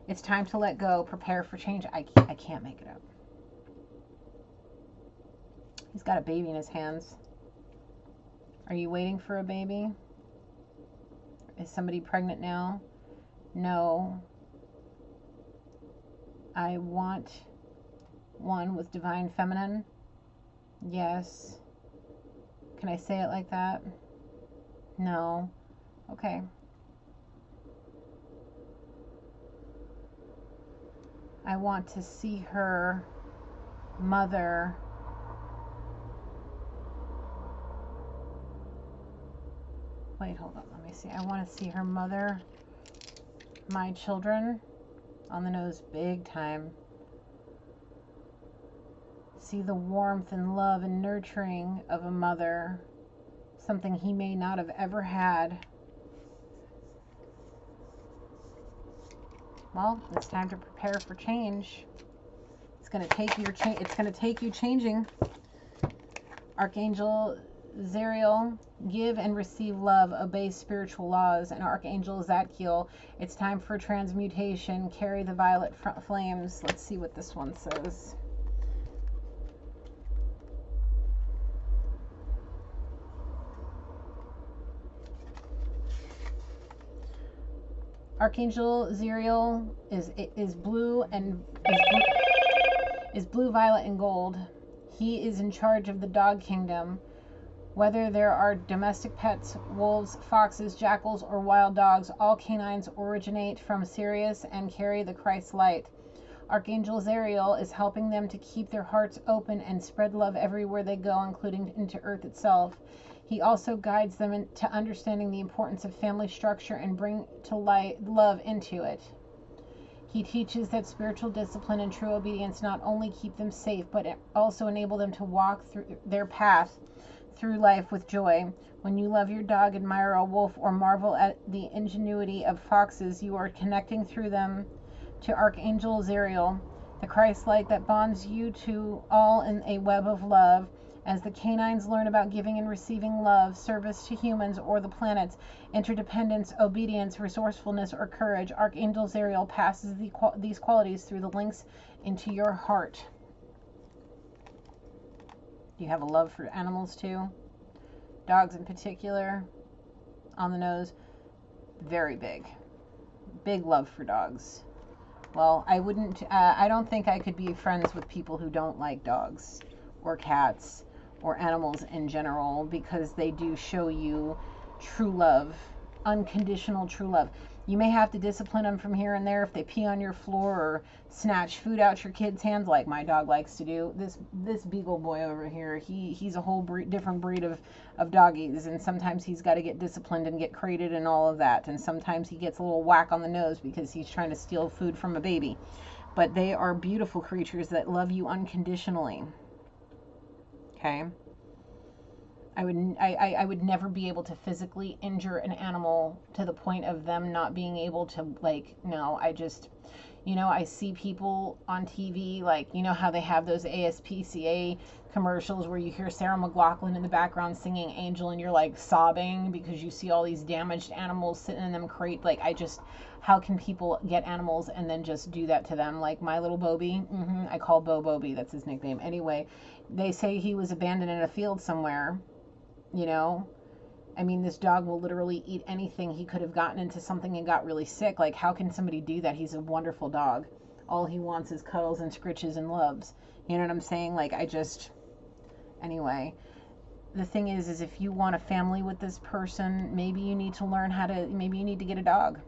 it's time to let go. Prepare for change. I can't make it up. He's got a baby in his hands. Are you waiting for a baby? Is somebody pregnant now? No. I want one with divine feminine. Yes. Can I say it like that? No. Okay. I want to see her mother wait, hold on, let me see. I want to see her mother my children. On the nose, big time. See the warmth and love and nurturing of a mother, something he may not have ever had. Well, it's time to prepare for change. It's going to take you changing. Archangel Zariel, give and receive love, obey spiritual laws. And Archangel Zadkiel, it's time for transmutation. Carry the violet flames. Let's see what this one says. Archangel Zariel is blue, violet, and gold. He is in charge of the dog kingdom. Whether there are domestic pets, wolves, foxes, jackals, or wild dogs, all canines originate from Sirius and carry the Christ light. Archangel Zariel is helping them to keep their hearts open and spread love everywhere they go, including into Earth itself. He also guides them into understanding the importance of family structure and bring to light love into it. He teaches that spiritual discipline and true obedience not only keep them safe, but also enable them to walk through their path through life with joy. When you love your dog, admire a wolf, or marvel at the ingenuity of foxes, you are connecting through them to Archangel Zariel, the Christ light that bonds you to all in a web of love. As the canines learn about giving and receiving love, service to humans or the planets, interdependence, obedience, resourcefulness, or courage, Archangel Zariel passes these qualities through the links into your heart. Do you have a love for animals too? Dogs in particular? On the nose, very big. Big love for dogs. Well, I don't think I could be friends with people who don't like dogs or cats or animals in general, because they do show you true love, unconditional true love. You may have to discipline them from here and there if they pee on your floor or snatch food out your kids' hands, like my dog likes to do. This beagle boy over here, he's a whole different breed of doggies, and sometimes he's got to get disciplined and get crated and all of that, and sometimes he gets a little whack on the nose because he's trying to steal food from a baby. But they are beautiful creatures that love you unconditionally. Okay? I would never be able to physically injure an animal to the point of them not being able to, like, no, I see people on TV, like, how they have those ASPCA commercials where you hear Sarah McLachlan in the background singing Angel and you're like sobbing because you see all these damaged animals sitting in them crate. Like, how can people get animals and then just do that to them? Like my little Bobby, I call Bo Bobby, that's his nickname. Anyway, they say he was abandoned in a field somewhere, I mean, this dog will literally eat anything. He could have gotten into something and got really sick. Like, how can somebody do that? He's a wonderful dog. All he wants is cuddles and scritches and loves. You know what I'm saying? Like, anyway, the thing is if you want a family with this person, maybe you need to learn maybe you need to get a dog.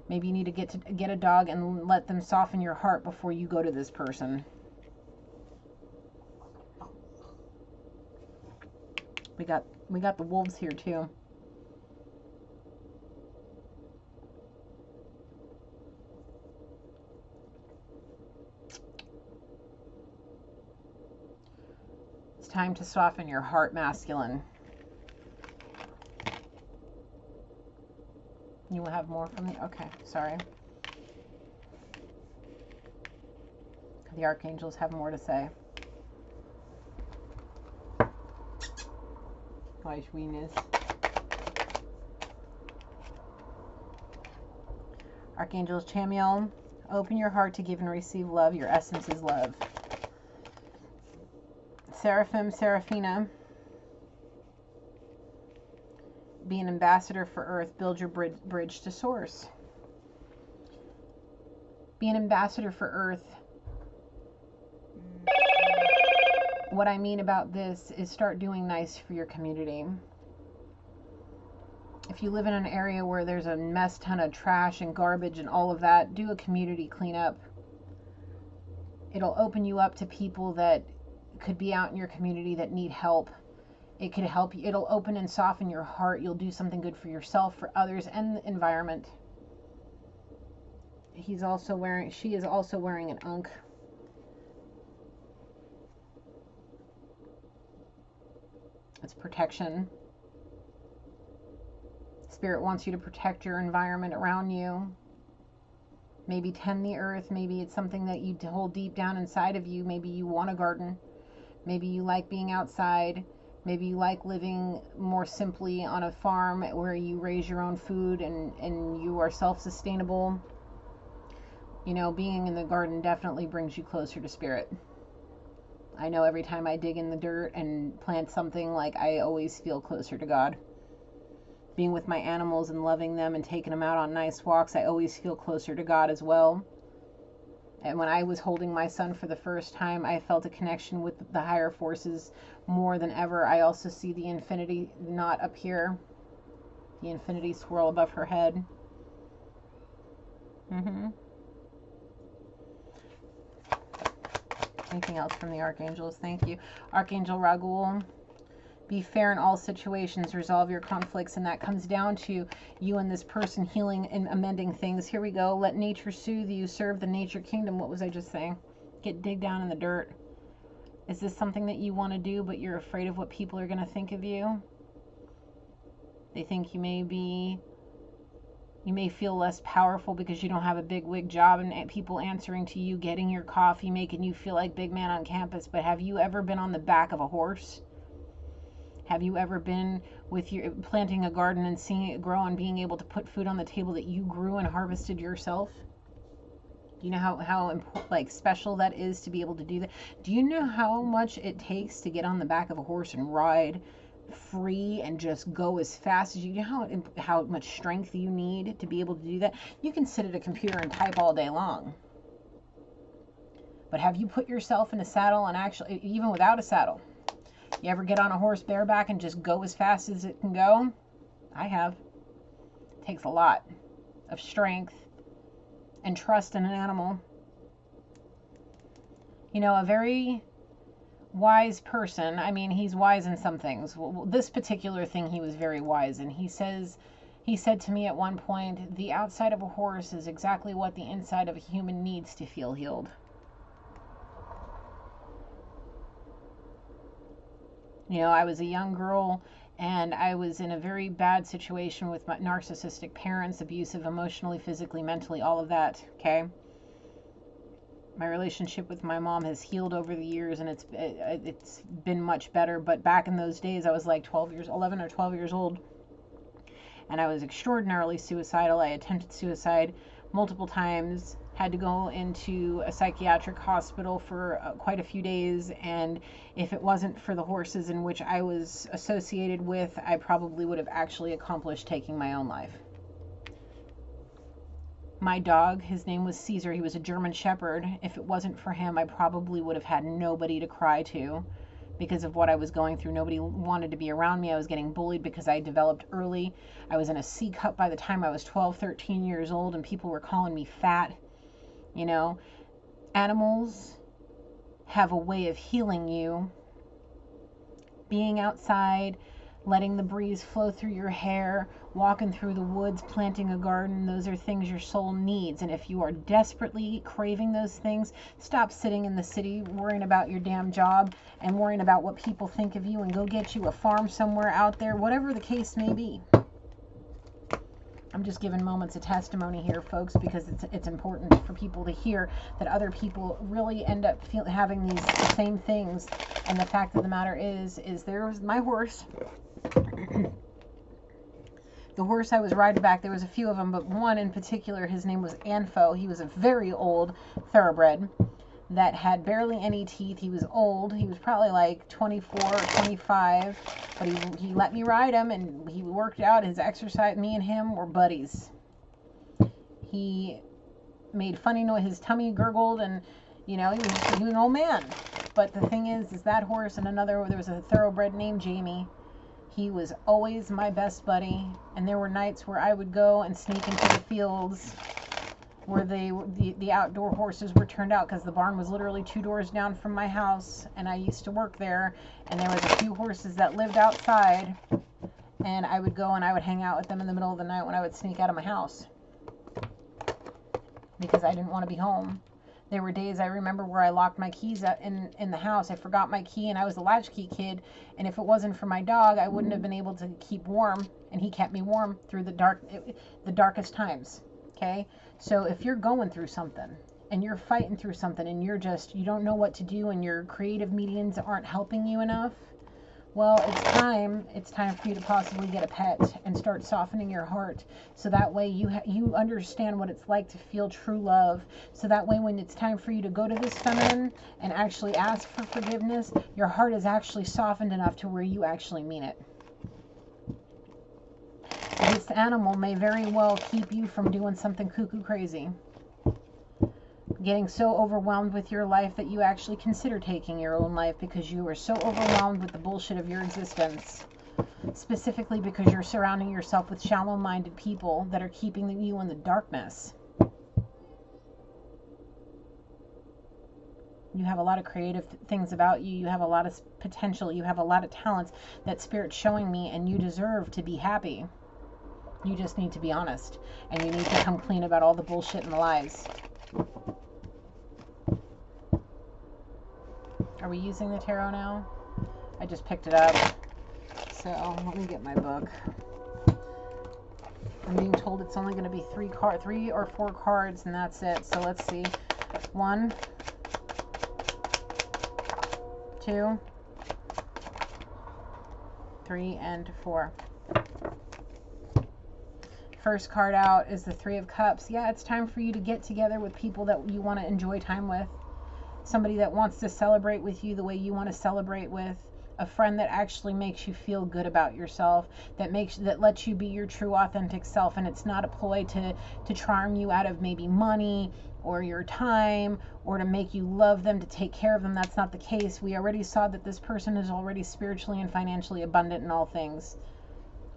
Maybe you need to get a dog and let them soften your heart before you go to this person. We got the wolves here too. It's time to soften your heart, masculine. You will have more from me? Okay, sorry. The archangels have more to say. Archangels Chamiel, open your heart to give and receive love. Your essence is love. Seraphim, Seraphina, be an ambassador for Earth. Build your bridge to Source. Be an ambassador for Earth. What I mean about this is start doing nice for your community. If you live in an area where there's a mess ton of trash and garbage and all of that, do a community cleanup. It'll open you up to people that could be out in your community that need help. It could help you. It'll open and soften your heart. You'll do something good for yourself, for others, and the environment. She is also wearing an ankh. It's protection. Spirit wants you to protect your environment around you. Maybe tend the earth. Maybe it's something that you hold deep down inside of you. Maybe you want a garden. Maybe you like being outside. Maybe you like living more simply on a farm where you raise your own food and you are self-sustainable. You know, being in the garden definitely brings you closer to spirit. I know every time I dig in the dirt and plant something, like, I always feel closer to God. Being with my animals and loving them and taking them out on nice walks, I always feel closer to God as well. And when I was holding my son for the first time, I felt a connection with the higher forces more than ever. I also see the infinity knot up here, the infinity swirl above her head. Anything else from the archangels? Thank you. Archangel Raguel, be fair in all situations, resolve your conflicts, and that comes down to you and this person healing and amending things. Here we go. Let nature soothe you. Serve the nature kingdom. What was I just saying? Dig down in the dirt. Is this something that you want to do, but you're afraid of what people are going to think of you? They think you may feel less powerful because you don't have a big wig job and people answering to you, getting your coffee, making you feel like big man on campus. But have you ever been on the back of a horse? Have you ever been with your planting a garden and seeing it grow and being able to put food on the table that you grew and harvested yourself? Do you know how special that is to be able to do that? Do you know how much it takes to get on the back of a horse and ride free and just go as fast as you? You know how much strength you need to be able to do that? You can sit at a computer and type all day long. But have you put yourself in a saddle and actually, even without a saddle, you ever get on a horse bareback and just go as fast as it can go? I have. It takes a lot of strength and trust in an animal. You know, a very wise person, I mean, he's wise in some things. Well, this particular thing he was very wise in. He said to me at one point, the outside of a horse is exactly what the inside of a human needs to feel healed. You know, I was a young girl and I was in a very bad situation with my narcissistic parents, abusive emotionally, physically, mentally, all of that, okay? My relationship with my mom has healed over the years and it's been much better, but back in those days I was like 11 or 12 years old and I was extraordinarily suicidal. I attempted suicide multiple times, had to go into a psychiatric hospital for quite a few days, and if it wasn't for the horses in which I was associated with, I probably would have actually accomplished taking my own life. My dog, his name was Caesar, he was a German Shepherd. If it wasn't for him, I probably would have had nobody to cry to because of what I was going through. Nobody wanted to be around me. I was getting bullied because I developed early. I was in a C cup by the time I was 12, 13 years old, and people were calling me fat. You know, animals have a way of healing you being outside, letting the breeze flow through your hair, walking through the woods, planting a garden, those are things your soul needs. And if you are desperately craving those things, stop sitting in the city worrying about your damn job and worrying about what people think of you, and go get you a farm somewhere out there, whatever the case may be. I'm just giving moments of testimony here, folks, because it's important for people to hear that other people really end up having these same things. And the fact of the matter is there was my horse. The horse I was riding back, there was a few of them, but one in particular, his name was Anfo. He was a very old thoroughbred that had barely any teeth. He was old. He was probably like 24 or 25, but he let me ride him, and he worked out his exercise. Me and him were buddies. He made funny noise. His tummy gurgled, and he was an old man. But the thing is that horse and another, there was a thoroughbred named Jamie. He was always my best buddy, and there were nights where I would go and sneak into the fields where the outdoor horses were turned out, because the barn was literally 2 doors down from my house, and I used to work there, and there was a few horses that lived outside, and I would go and I would hang out with them in the middle of the night when I would sneak out of my house because I didn't want to be home. There were days I remember where I locked my keys in the house. I forgot my key, and I was a latchkey kid, and if it wasn't for my dog, I wouldn't have been able to keep warm, and he kept me warm through the darkest times. Okay? So if you're going through something and you're fighting through something and you don't know what to do, and your creative mediums aren't helping you enough, well, it's time for you to possibly get a pet and start softening your heart, so that way you understand what it's like to feel true love. So that way when it's time for you to go to this feminine and actually ask for forgiveness, your heart is actually softened enough to where you actually mean it. This animal may very well keep you from doing something cuckoo crazy, getting so overwhelmed with your life that you actually consider taking your own life, because you are so overwhelmed with the bullshit of your existence, specifically because you're surrounding yourself with shallow-minded people that are keeping you in the darkness. You have a lot of creative things about you. You have a lot of potential. You have a lot of talents that Spirit's showing me, and you deserve to be happy. You just need to be honest, and you need to come clean about all the bullshit and the lies. Are we using the tarot now? I just picked it up. So let me get my book. I'm being told it's only going to be 3 or 4 cards, and that's it. So let's see. 1, 2, 3, and 4. First card out is the 3 of Cups. Yeah, it's time for you to get together with people that you want to enjoy time with. Somebody that wants to celebrate with you the way you want to celebrate with. A friend that actually makes you feel good about yourself, that lets you be your true authentic self, and it's not a ploy to charm you out of maybe money or your time, or to make you love them, to take care of them. That's not the case. We already saw that this person is already spiritually and financially abundant in all things,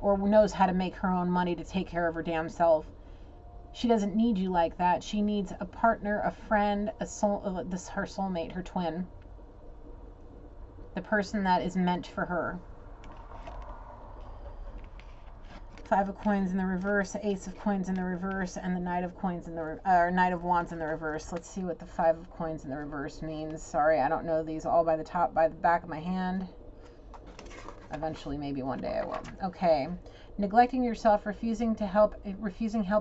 or knows how to make her own money to take care of her damn self. She doesn't need you like that. She needs a partner, a friend, her soulmate, her twin. The person that is meant for her. 5 of Coins in the reverse, Ace of Coins in the reverse, and the Knight of Coins Knight of Wands in the reverse. Let's see what the 5 of Coins in the reverse means. Sorry, I don't know these all by the back of my hand. Eventually, maybe one day I will. Okay. Neglecting yourself, refusing help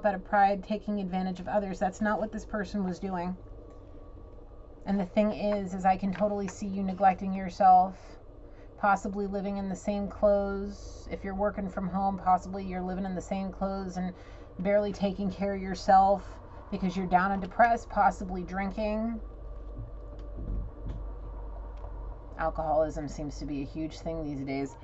out of pride, taking advantage of others. That's not what this person was doing. And the thing is I can totally see you neglecting yourself, possibly living in the same clothes. If you're working from home, possibly you're living in the same clothes and barely taking care of yourself because you're down and depressed, possibly drinking. Alcoholism seems to be a huge thing these days.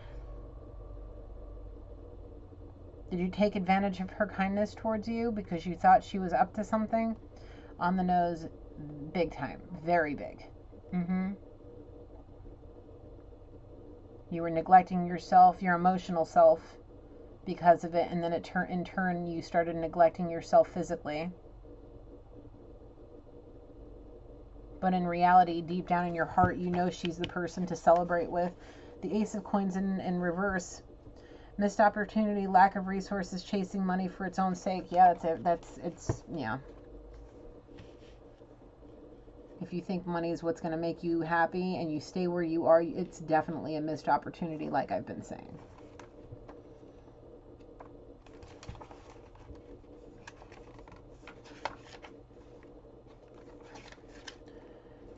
Did you take advantage of her kindness towards you because you thought she was up to something? On the nose, big time. Very big. You were neglecting yourself, your emotional self, because of it, and then in turn you started neglecting yourself physically. But in reality, deep down in your heart, you know she's the person to celebrate with, The Ace of Coins in reverse. Missed opportunity, lack of resources, chasing money for its own sake. Yeah, yeah. If you think money is what's going to make you happy and you stay where you are, it's definitely a missed opportunity, like I've been saying.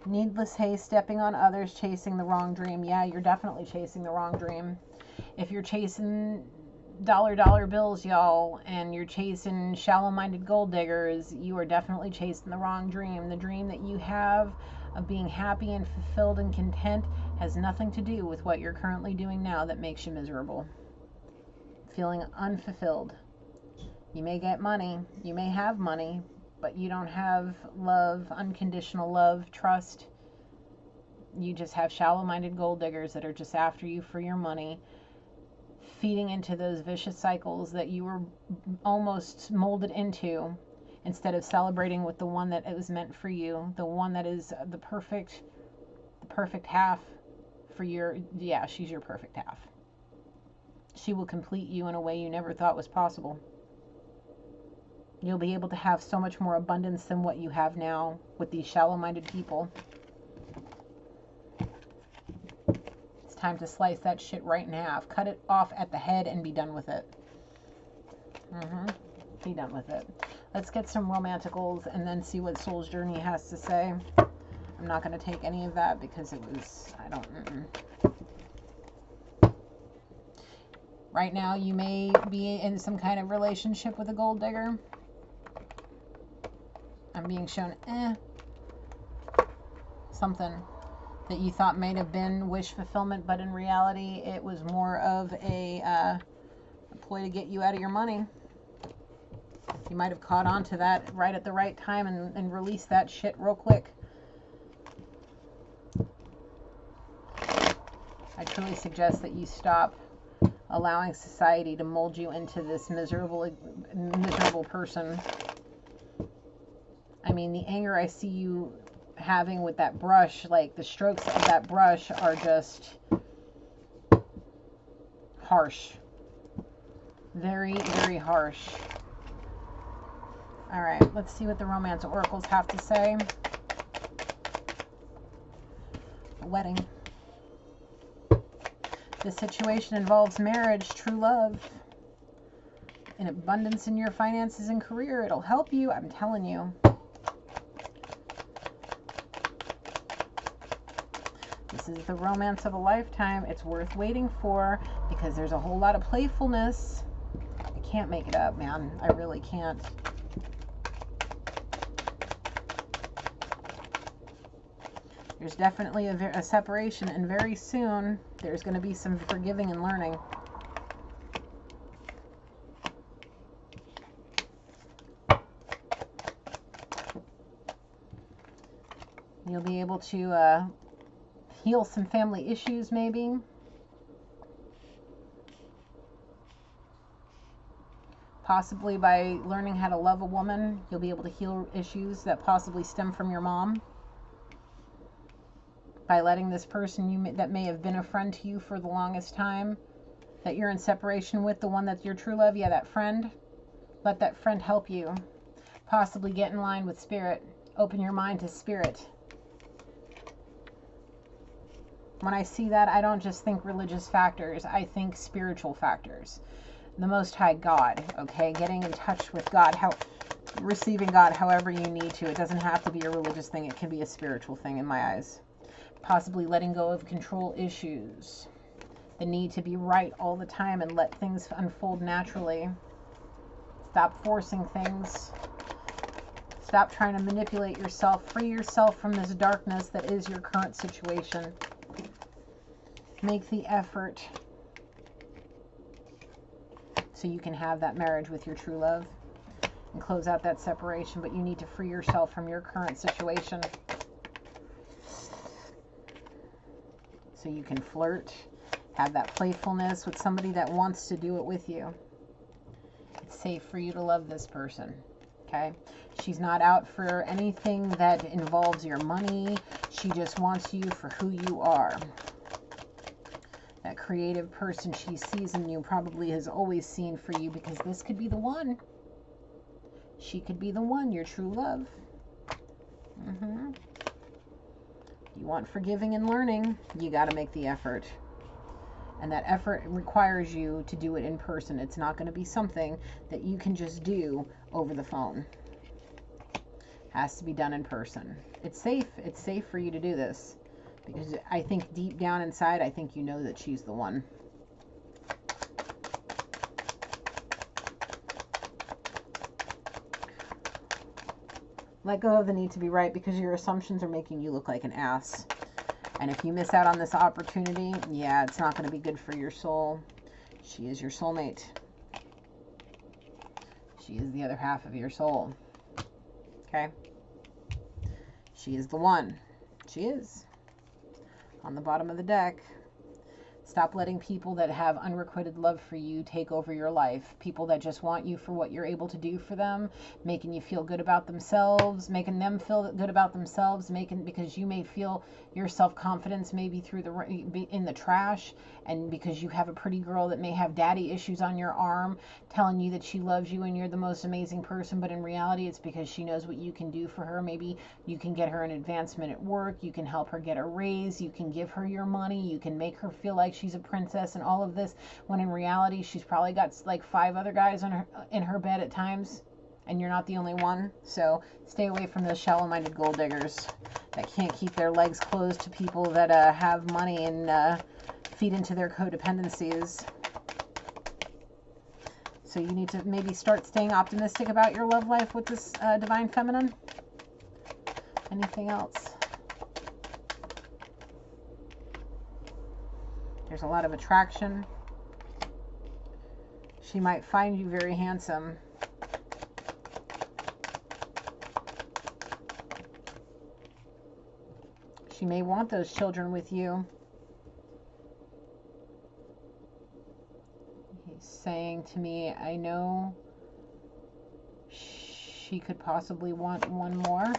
Needless haste, stepping on others, chasing the wrong dream. Yeah, you're definitely chasing the wrong dream. If you're chasing dollar bills, y'all, and you're chasing shallow-minded gold diggers, you are definitely chasing the wrong dream. The dream that you have of being happy and fulfilled and content has nothing to do with what you're currently doing now that makes you miserable. Feeling unfulfilled. You may get money, you may have money, but you don't have love, unconditional love, trust. You just have shallow-minded gold diggers that are just after you for your money, feeding into those vicious cycles that you were almost molded into, instead of celebrating with the one that it was meant for you, the one that is the perfect half for your, yeah, she's your perfect half. She will complete you in a way you never thought was possible. You'll be able to have so much more abundance than what you have now with these shallow-minded people. It's time to slice that shit right in half. Cut it off at the head and be done with it. Be done with it. Let's get some romanticals and then see what Soul's Journey has to say. I'm not going to take any of that because it was, I don't, Right now, you may be in some kind of relationship with a gold digger. I'm being shown, something that you thought might have been wish fulfillment, but in reality, it was more of a ploy to get you out of your money. You might have caught on to that right at the right time and released that shit real quick. I truly suggest that you stop allowing society to mold you into this miserable person. I mean, the anger I see you having with that brush, like the strokes of that brush are just harsh. Very, very harsh. All right, let's see what the romance oracles have to say. A wedding. This situation involves marriage, true love, an abundance in your finances and career. It'll help you, I'm telling you. This is the romance of a lifetime. It's worth waiting for because there's a whole lot of playfulness. I can't make it up, man. I really can't. There's definitely a separation, and very soon there's going to be some forgiving and learning. You'll be able to heal some family issues, maybe. Possibly by learning how to love a woman, you'll be able to heal issues that possibly stem from your mom. By letting this person that may have been a friend to you for the longest time, that you're in separation with, the one that's your true love, yeah, that friend, let that friend help you. Possibly get in line with spirit. Open your mind to spirit. When I see that, I don't just think religious factors, I think spiritual factors. The Most High God, okay? Getting in touch with God, receiving God however you need to. It doesn't have to be a religious thing, it can be a spiritual thing in my eyes. Possibly letting go of control issues. The need to be right all the time and let things unfold naturally. Stop forcing things. Stop trying to manipulate yourself. Free yourself from this darkness that is your current situation. Make the effort so you can have that marriage with your true love and close out that separation, but you need to free yourself from your current situation so you can flirt, have that playfulness with somebody that wants to do it with you. It's safe for you to love this person, okay? She's not out for anything that involves your money. She just wants you for who you are. that creative person she sees in you, probably has always seen for you, because this could be the one. She could be the one, your true love. You want forgiving and learning, you got to make the effort. And that effort requires you to do it in person. It's not going to be something that you can just do over the phone. Has to be done in person. It's safe. It's safe for you to do this, because I think deep down inside, I think you know that she's the one. Let go of the need to be right, because your assumptions are making you look like an ass. And if you miss out on this opportunity, yeah, it's not going to be good for your soul. She is your soulmate. She is the other half of your soul. Okay? She is the one. She is. On the bottom of the deck. Stop letting people that have unrequited love for you take over your life. People that just want you for what you're able to do for them, making you feel good about themselves, making them feel good about themselves, because you may feel your self-confidence maybe in the trash, and because you have a pretty girl that may have daddy issues on your arm, telling you that she loves you and you're the most amazing person, but in reality it's because she knows what you can do for her. Maybe you can get her an advancement at work, you can help her get a raise, you can give her your money, you can make her feel like she's a princess and all of this, when in reality she's probably got like 5 other guys in her bed at times, and you're not the only one. So stay away from those shallow-minded gold diggers that can't keep their legs closed to people that have money and feed into their codependencies. So you need to maybe start staying optimistic about your love life with this Divine Feminine. Anything else? There's a lot of attraction. She might find you very handsome. She may want those children with you. He's saying to me, I know she could possibly want one more.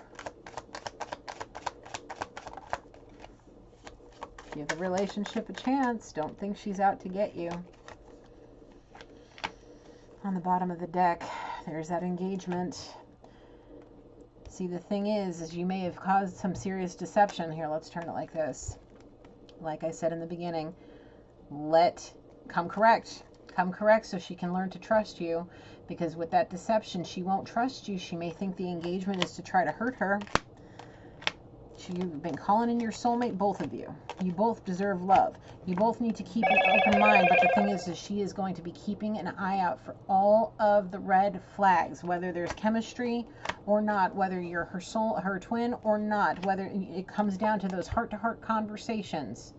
Give the relationship a chance. Don't think she's out to get you. On the bottom of the deck, there's that engagement. See, the thing is you may have caused some serious deception. Here, let's turn it like this. Like I said in the beginning, come correct. Come correct so she can learn to trust you. Because with that deception, she won't trust you. She may think the engagement is to try to hurt her. You've been calling in your soulmate, both of you. You both deserve love. You both need to keep an open mind, but the thing is she is going to be keeping an eye out for all of the red flags, whether there's chemistry or not, whether you're her twin or not, whether it comes down to those heart-to-heart conversations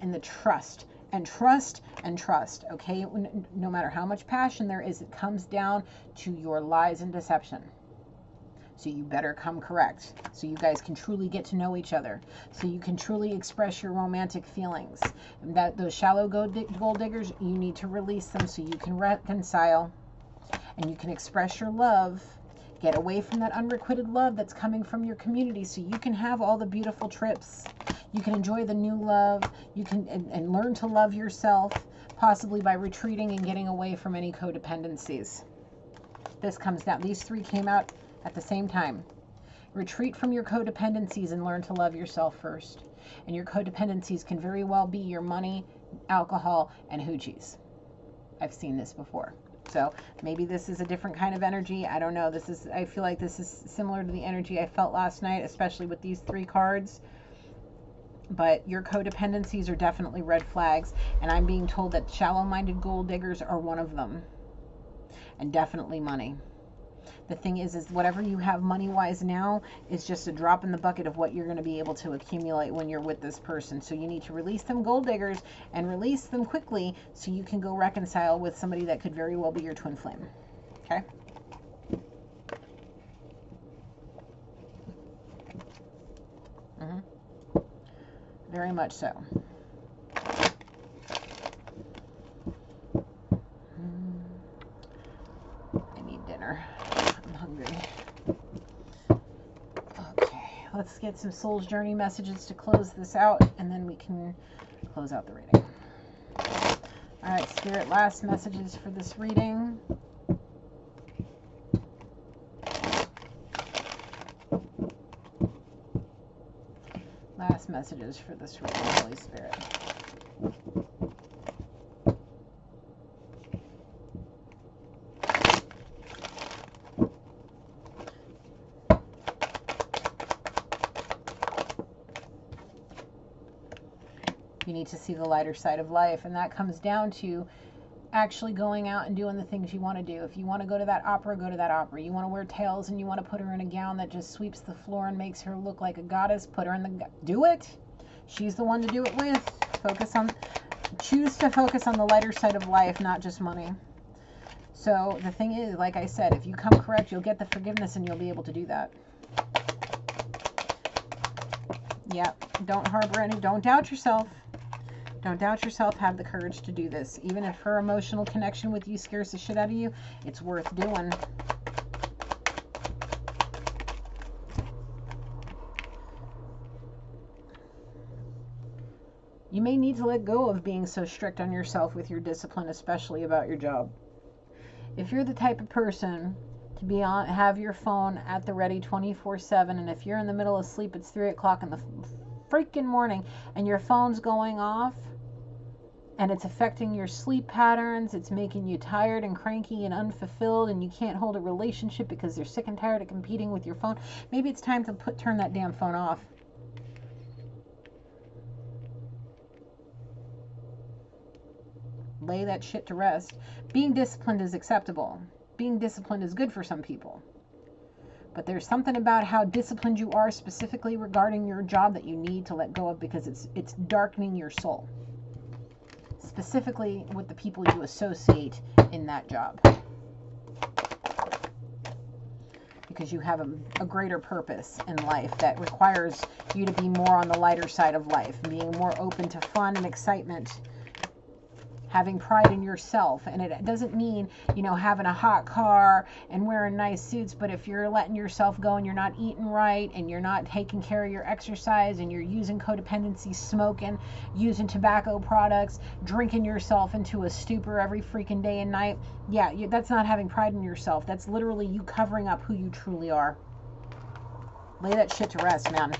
and the trust. And trust and trust, okay? No matter how much passion there is, it comes down to your lies and deception. So you better come correct, so you guys can truly get to know each other, so you can truly express your romantic feelings. Those shallow gold diggers, you need to release them so you can reconcile and you can express your love. Get away from that unrequited love that's coming from your community, so you can have all the beautiful trips. You can enjoy the new love. You can and learn to love yourself, possibly by retreating and getting away from any codependencies. This comes down. These 3 came out at the same time. Retreat from your codependencies and learn to love yourself first. And your codependencies can very well be your money, alcohol, and hoochies. I've seen this before. So maybe this is a different kind of energy. I don't know. I feel like this is similar to the energy I felt last night, especially with these 3 cards. But your codependencies are definitely red flags. And I'm being told that shallow-minded gold diggers are one of them. And definitely money. The thing is whatever you have money-wise now is just a drop in the bucket of what you're going to be able to accumulate when you're with this person. So you need to release them gold diggers and release them quickly so you can go reconcile with somebody that could very well be your twin flame. Okay? Very much so. I need dinner. I'm hungry. Okay, let's get some Soul's Journey messages to close this out, and then we can close out the reading. All right, Spirit, last messages for this reading. Last messages for this reading, Holy Spirit. You need to see the lighter side of life, and that comes down to actually going out and doing the things you want to do. If you want to go to that opera, go to that opera. You want to wear tails and you want to put her in a gown that just sweeps the floor and makes her look like a goddess, put her in the... Do it! She's the one to do it with. Choose to focus on the lighter side of life, not just money. So the thing is, like I said, if you come correct, you'll get the forgiveness and you'll be able to do that. Yep. Don't harbor any... Don't doubt yourself. Don't doubt yourself. Have the courage to do this. Even if her emotional connection with you scares the shit out of you, it's worth doing. You may need to let go of being so strict on yourself with your discipline, especially about your job. If you're the type of person to be on, have your phone at the ready 24/7, and if you're in the middle of sleep, it's 3 o'clock in the freaking morning, and your phone's going off, and it's affecting your sleep patterns, it's making you tired and cranky and unfulfilled, and you can't hold a relationship because you're sick and tired of competing with your phone, maybe it's time to turn that damn phone off. Lay that shit to rest. Being disciplined is acceptable. Being disciplined is good for some people. But there's something about how disciplined you are specifically regarding your job that you need to let go of, because it's darkening your soul. Specifically with the people you associate in that job. Because you have a greater purpose in life that requires you to be more on the lighter side of life, being more open to fun and excitement, having pride in yourself. And it doesn't mean, having a hot car and wearing nice suits, but if you're letting yourself go and you're not eating right and you're not taking care of your exercise and you're using codependency, smoking, using tobacco products, drinking yourself into a stupor every freaking day and night, that's not having pride in yourself. That's literally you covering up who you truly are. Lay that shit to rest, man.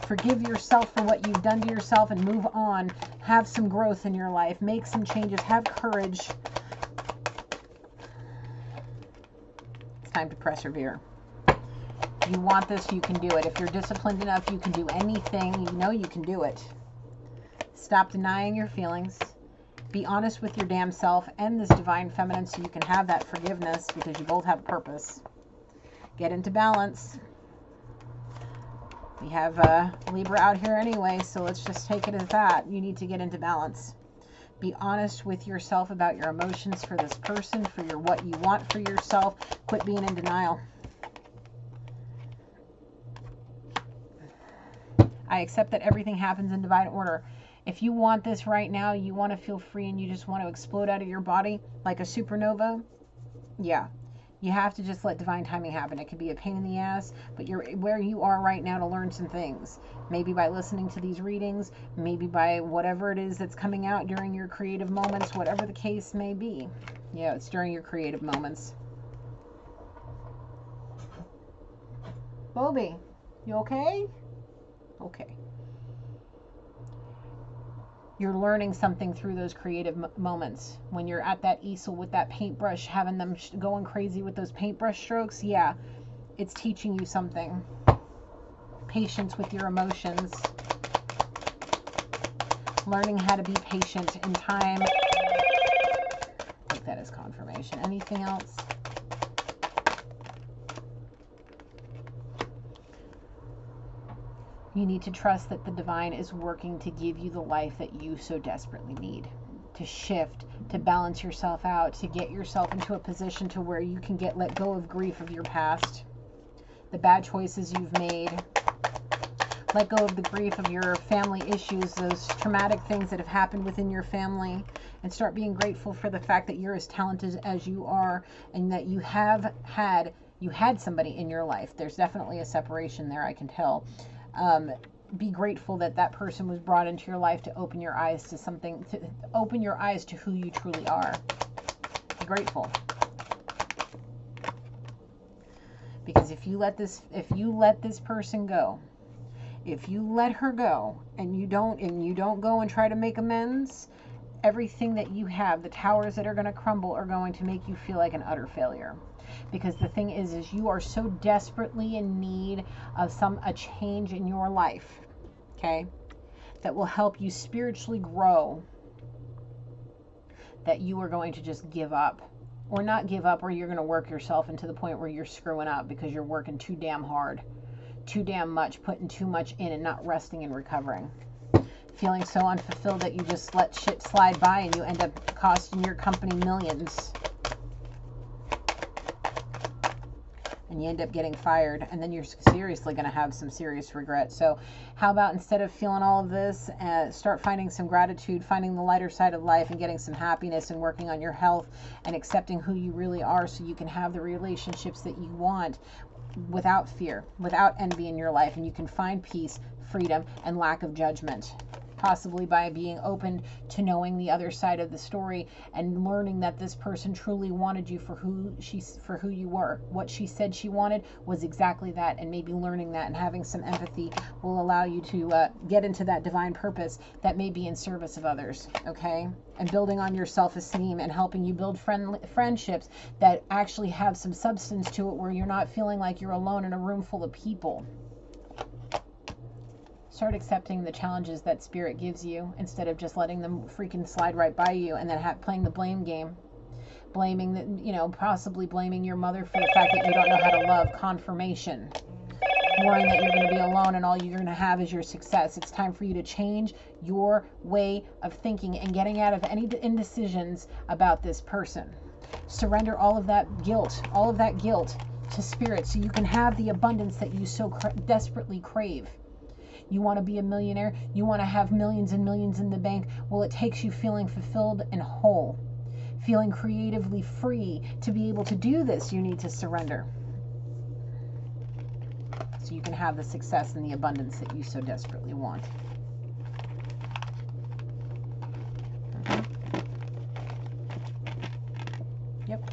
Forgive yourself for what you've done to yourself and move on. Have some growth in your life. Make some changes. Have courage. It's time to persevere. You want this, you can do it. If you're disciplined enough, you can do anything. You know you can do it. Stop denying your feelings. Be honest with your damn self and this divine feminine so you can have that forgiveness, because you both have a purpose. Get into balance. We have Libra out here anyway, so let's just take it as that. You need to get into balance. Be honest with yourself about your emotions for this person, for what you want for yourself. Quit being in denial. I accept that everything happens in divine order. If you want this right now, you want to feel free and you just want to explode out of your body like a supernova, you have to just let divine timing happen. It can be a pain in the ass, but you're where you are right now to learn some things. Maybe by listening to these readings, maybe by whatever it is that's coming out during your creative moments, whatever the case may be. Yeah, it's during your creative moments. Bobby, you okay? Okay. You're learning something through those creative moments. When you're at that easel with that paintbrush, having them going crazy with those paintbrush strokes, it's teaching you something. Patience with your emotions. Learning how to be patient in time. Take that as confirmation. Anything else? You need to trust that the divine is working to give you the life that you so desperately need. To shift, to balance yourself out, to get yourself into a position to where you can let go of grief of your past, the bad choices you've made. Let go of the grief of your family issues, those traumatic things that have happened within your family, and start being grateful for the fact that you're as talented as you are, and that you had somebody in your life. There's definitely a separation there, I can tell. be grateful that that person was brought into your life to open your eyes to something, to open your eyes to who you truly are. Be grateful. Because if you let this person go, if you let her go and you don't go and try to make amends, everything that you have, the towers that are going to crumble, are going to make you feel like an utter failure. Because the thing is you are so desperately in need of a change in your life, okay, that will help you spiritually grow, that you are going to just give up. Or not give up, or you're going to work yourself into the point where you're screwing up because you're working too damn hard, too damn much, putting too much in and not resting and recovering. Feeling so unfulfilled that you just let shit slide by and you end up costing your company millions. And you end up getting fired, and then you're seriously going to have some serious regret. So how about, instead of feeling all of this, start finding some gratitude, finding the lighter side of life, and getting some happiness, and working on your health and accepting who you really are, so you can have the relationships that you want without fear, without envy in your life, and you can find peace, freedom, and lack of judgment. Possibly by being open to knowing the other side of the story and learning that this person truly wanted you for who you were. What she said she wanted was exactly that, and maybe learning that and having some empathy will allow you to get into that divine purpose that may be in service of others, okay? And building on your self-esteem and helping you build friendships that actually have some substance to it, where you're not feeling like you're alone in a room full of people. Start accepting the challenges that spirit gives you, instead of just letting them freaking slide right by you, and then playing the blame game. Possibly blaming your mother for the fact that you don't know how to love. Confirmation. Worrying that you're going to be alone and all you're going to have is your success. It's time for you to change your way of thinking and getting out of any indecisions about this person. Surrender all of that guilt to spirit, so you can have the abundance that you so desperately crave. You want to be a millionaire? You want to have millions and millions in the bank? Well, it takes you feeling fulfilled and whole, feeling creatively free. To be able to do this, you need to surrender, so you can have the success and the abundance that you so desperately want. Yep.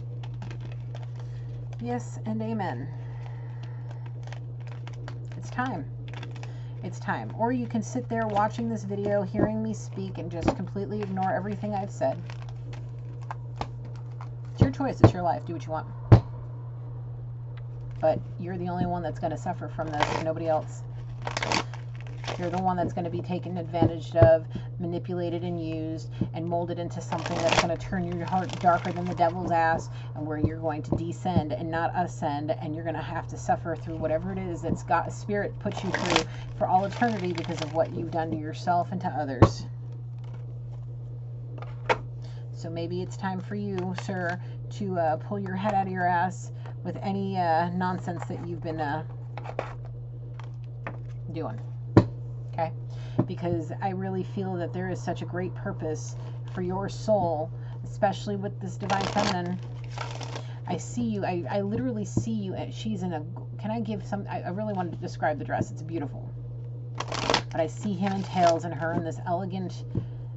Yes and amen. It's time. It's time. Or you can sit there watching this video, hearing me speak, and just completely ignore everything I've said. It's your choice. It's your life. Do what you want. But you're the only one that's going to suffer from this. Nobody else. You're the one that's going to be taken advantage of, manipulated and used, and molded into something that's going to turn your heart darker than the devil's ass, and where you're going to descend and not ascend, and you're going to have to suffer through whatever it is that's got spirit puts you through for all eternity because of what you've done to yourself and to others. So maybe it's time for you, sir, to pull your head out of your ass with any nonsense that you've been doing. Okay? Because I really feel that there is such a great purpose for your soul, especially with this divine feminine. I see you. I literally see you. She's in a... Can I give some... I really wanted to describe the dress. It's beautiful. But I see him in tails and her in this elegant,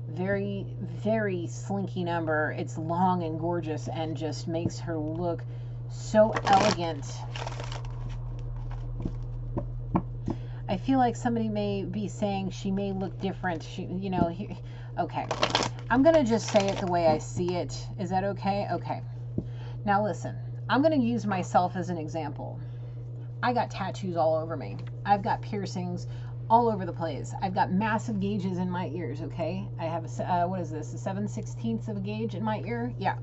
very, very slinky number. It's long and gorgeous and just makes her look so elegant. I feel like somebody may be saying she may look different. Okay. I'm going to just say it the way I see it. Is that okay? Okay. Now listen, I'm going to use myself as an example. I got tattoos all over me. I've got piercings all over the place. I've got massive gauges in my ears, okay? I have, what is this, a 7/16 of a gauge in my ear? Yeah.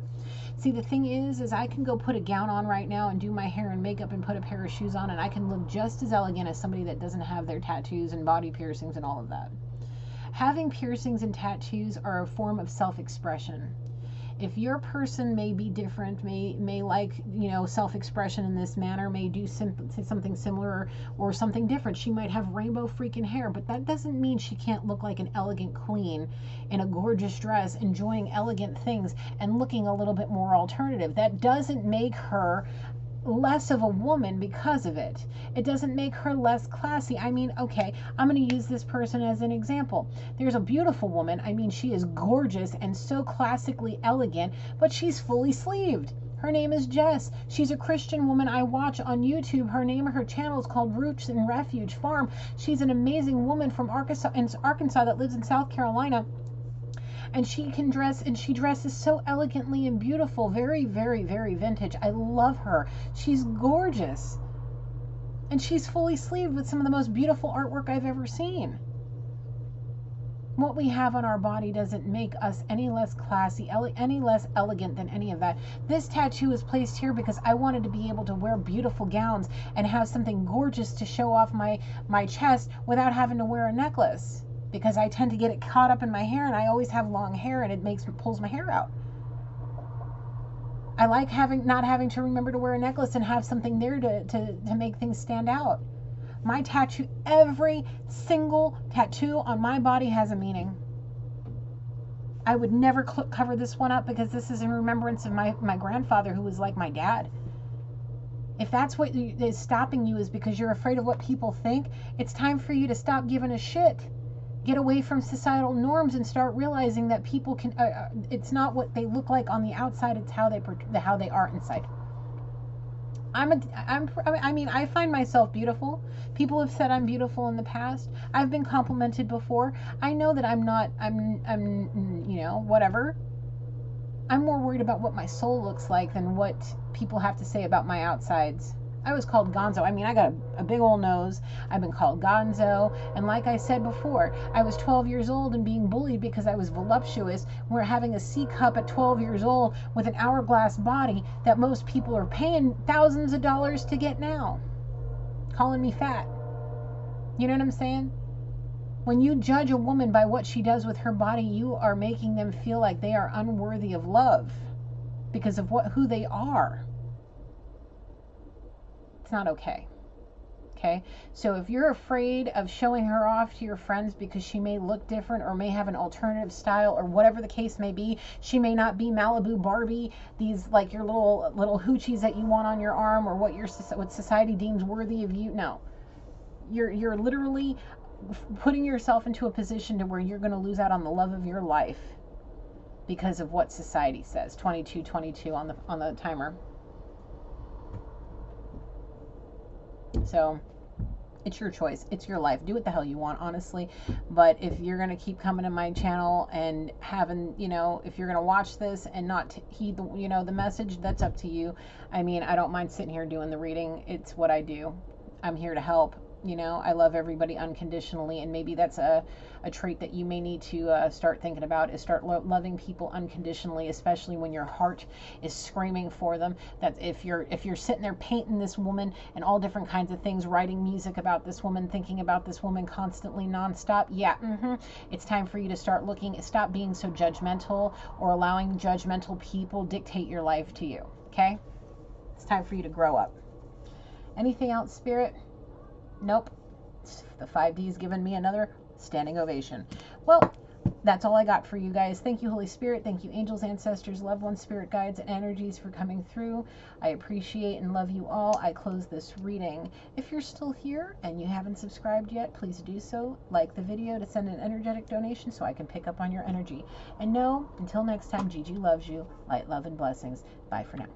See, the thing is I can go put a gown on right now and do my hair and makeup and put a pair of shoes on, and I can look just as elegant as somebody that doesn't have their tattoos and body piercings and all of that. Having piercings and tattoos are a form of self-expression. If your person may be different, may like, self-expression in this manner, may do something similar or something different. She might have rainbow freaking hair, but that doesn't mean she can't look like an elegant queen in a gorgeous dress, enjoying elegant things and looking a little bit more alternative. That doesn't make her less of a woman because of it. It doesn't make her less classy. I mean, okay, I'm going to use this person as an example. There's a beautiful woman. I mean, she is gorgeous and so classically elegant, but she's fully sleeved. Her name is Jess. She's a Christian woman I watch on YouTube. Her channel is called Roots and Refuge Farm. She's an amazing woman from Arkansas that lives in South Carolina. And she can dress, and she dresses so elegantly and beautiful, very, very, very vintage. I love her. She's gorgeous. And she's fully sleeved with some of the most beautiful artwork I've ever seen. What we have on our body doesn't make us any less classy, any less elegant than any of that. This tattoo is placed here because I wanted to be able to wear beautiful gowns and have something gorgeous to show off my chest without having to wear a necklace. Because I tend to get it caught up in my hair, and I always have long hair, and it pulls my hair out. I like not having to remember to wear a necklace and have something there to make things stand out. My tattoo, every single tattoo on my body has a meaning. I would never cover this one up because this is in remembrance of my grandfather, who was like my dad. If that's what is stopping you, is because you're afraid of what people think, it's time for you to stop giving a shit. Get away from societal norms and start realizing that people can. It's not what they look like on the outside; it's how they are inside. I mean, I find myself beautiful. People have said I'm beautiful in the past. I've been complimented before. I know that I'm not. You know, whatever. I'm more worried about what my soul looks like than what people have to say about my outsides. I was called Gonzo. I mean, I got a big old nose. I've been called Gonzo. And like I said before, I was 12 years old and being bullied because I was voluptuous. We're having a C cup at 12 years old with an hourglass body that most people are paying thousands of dollars to get now. Calling me fat. You know what I'm saying? When you judge a woman by what she does with her body, you are making them feel like they are unworthy of love because of who they are. It's not okay. Okay? So if you're afraid of showing her off to your friends because she may look different or may have an alternative style or whatever the case may be, she may not be Malibu Barbie, these like your little hoochies that you want on your arm, or what society deems worthy of you. No. You're literally putting yourself into a position to where you're going to lose out on the love of your life because of what society says. 22 on the timer. So it's your choice. It's your life. Do what the hell you want, honestly. But if you're going to keep coming to my channel and having, you know, if you're going to watch this and not heed the, you know, the message, that's up to you. I mean, I don't mind sitting here doing the reading. It's what I do. I'm here to help. You know, I love everybody unconditionally, and maybe that's a trait that you may need to start thinking about, is start loving people unconditionally, especially when your heart is screaming for them. That if you're sitting there painting this woman and all different kinds of things, writing music about this woman, thinking about this woman constantly, nonstop, yeah, it's time for you to start looking, stop being so judgmental or allowing judgmental people dictate your life to you, okay? It's time for you to grow up. Anything else, Spirit? Nope. The 5D's given me another standing ovation. Well, that's all I got for you guys. Thank you, Holy Spirit. Thank you, angels, ancestors, loved ones, spirit guides, and energies for coming through. I appreciate and love you all. I close this reading. If you're still here and you haven't subscribed yet, please do so. Like the video to send an energetic donation so I can pick up on your energy. And no, until next time, Gigi loves you. Light, love, and blessings. Bye for now.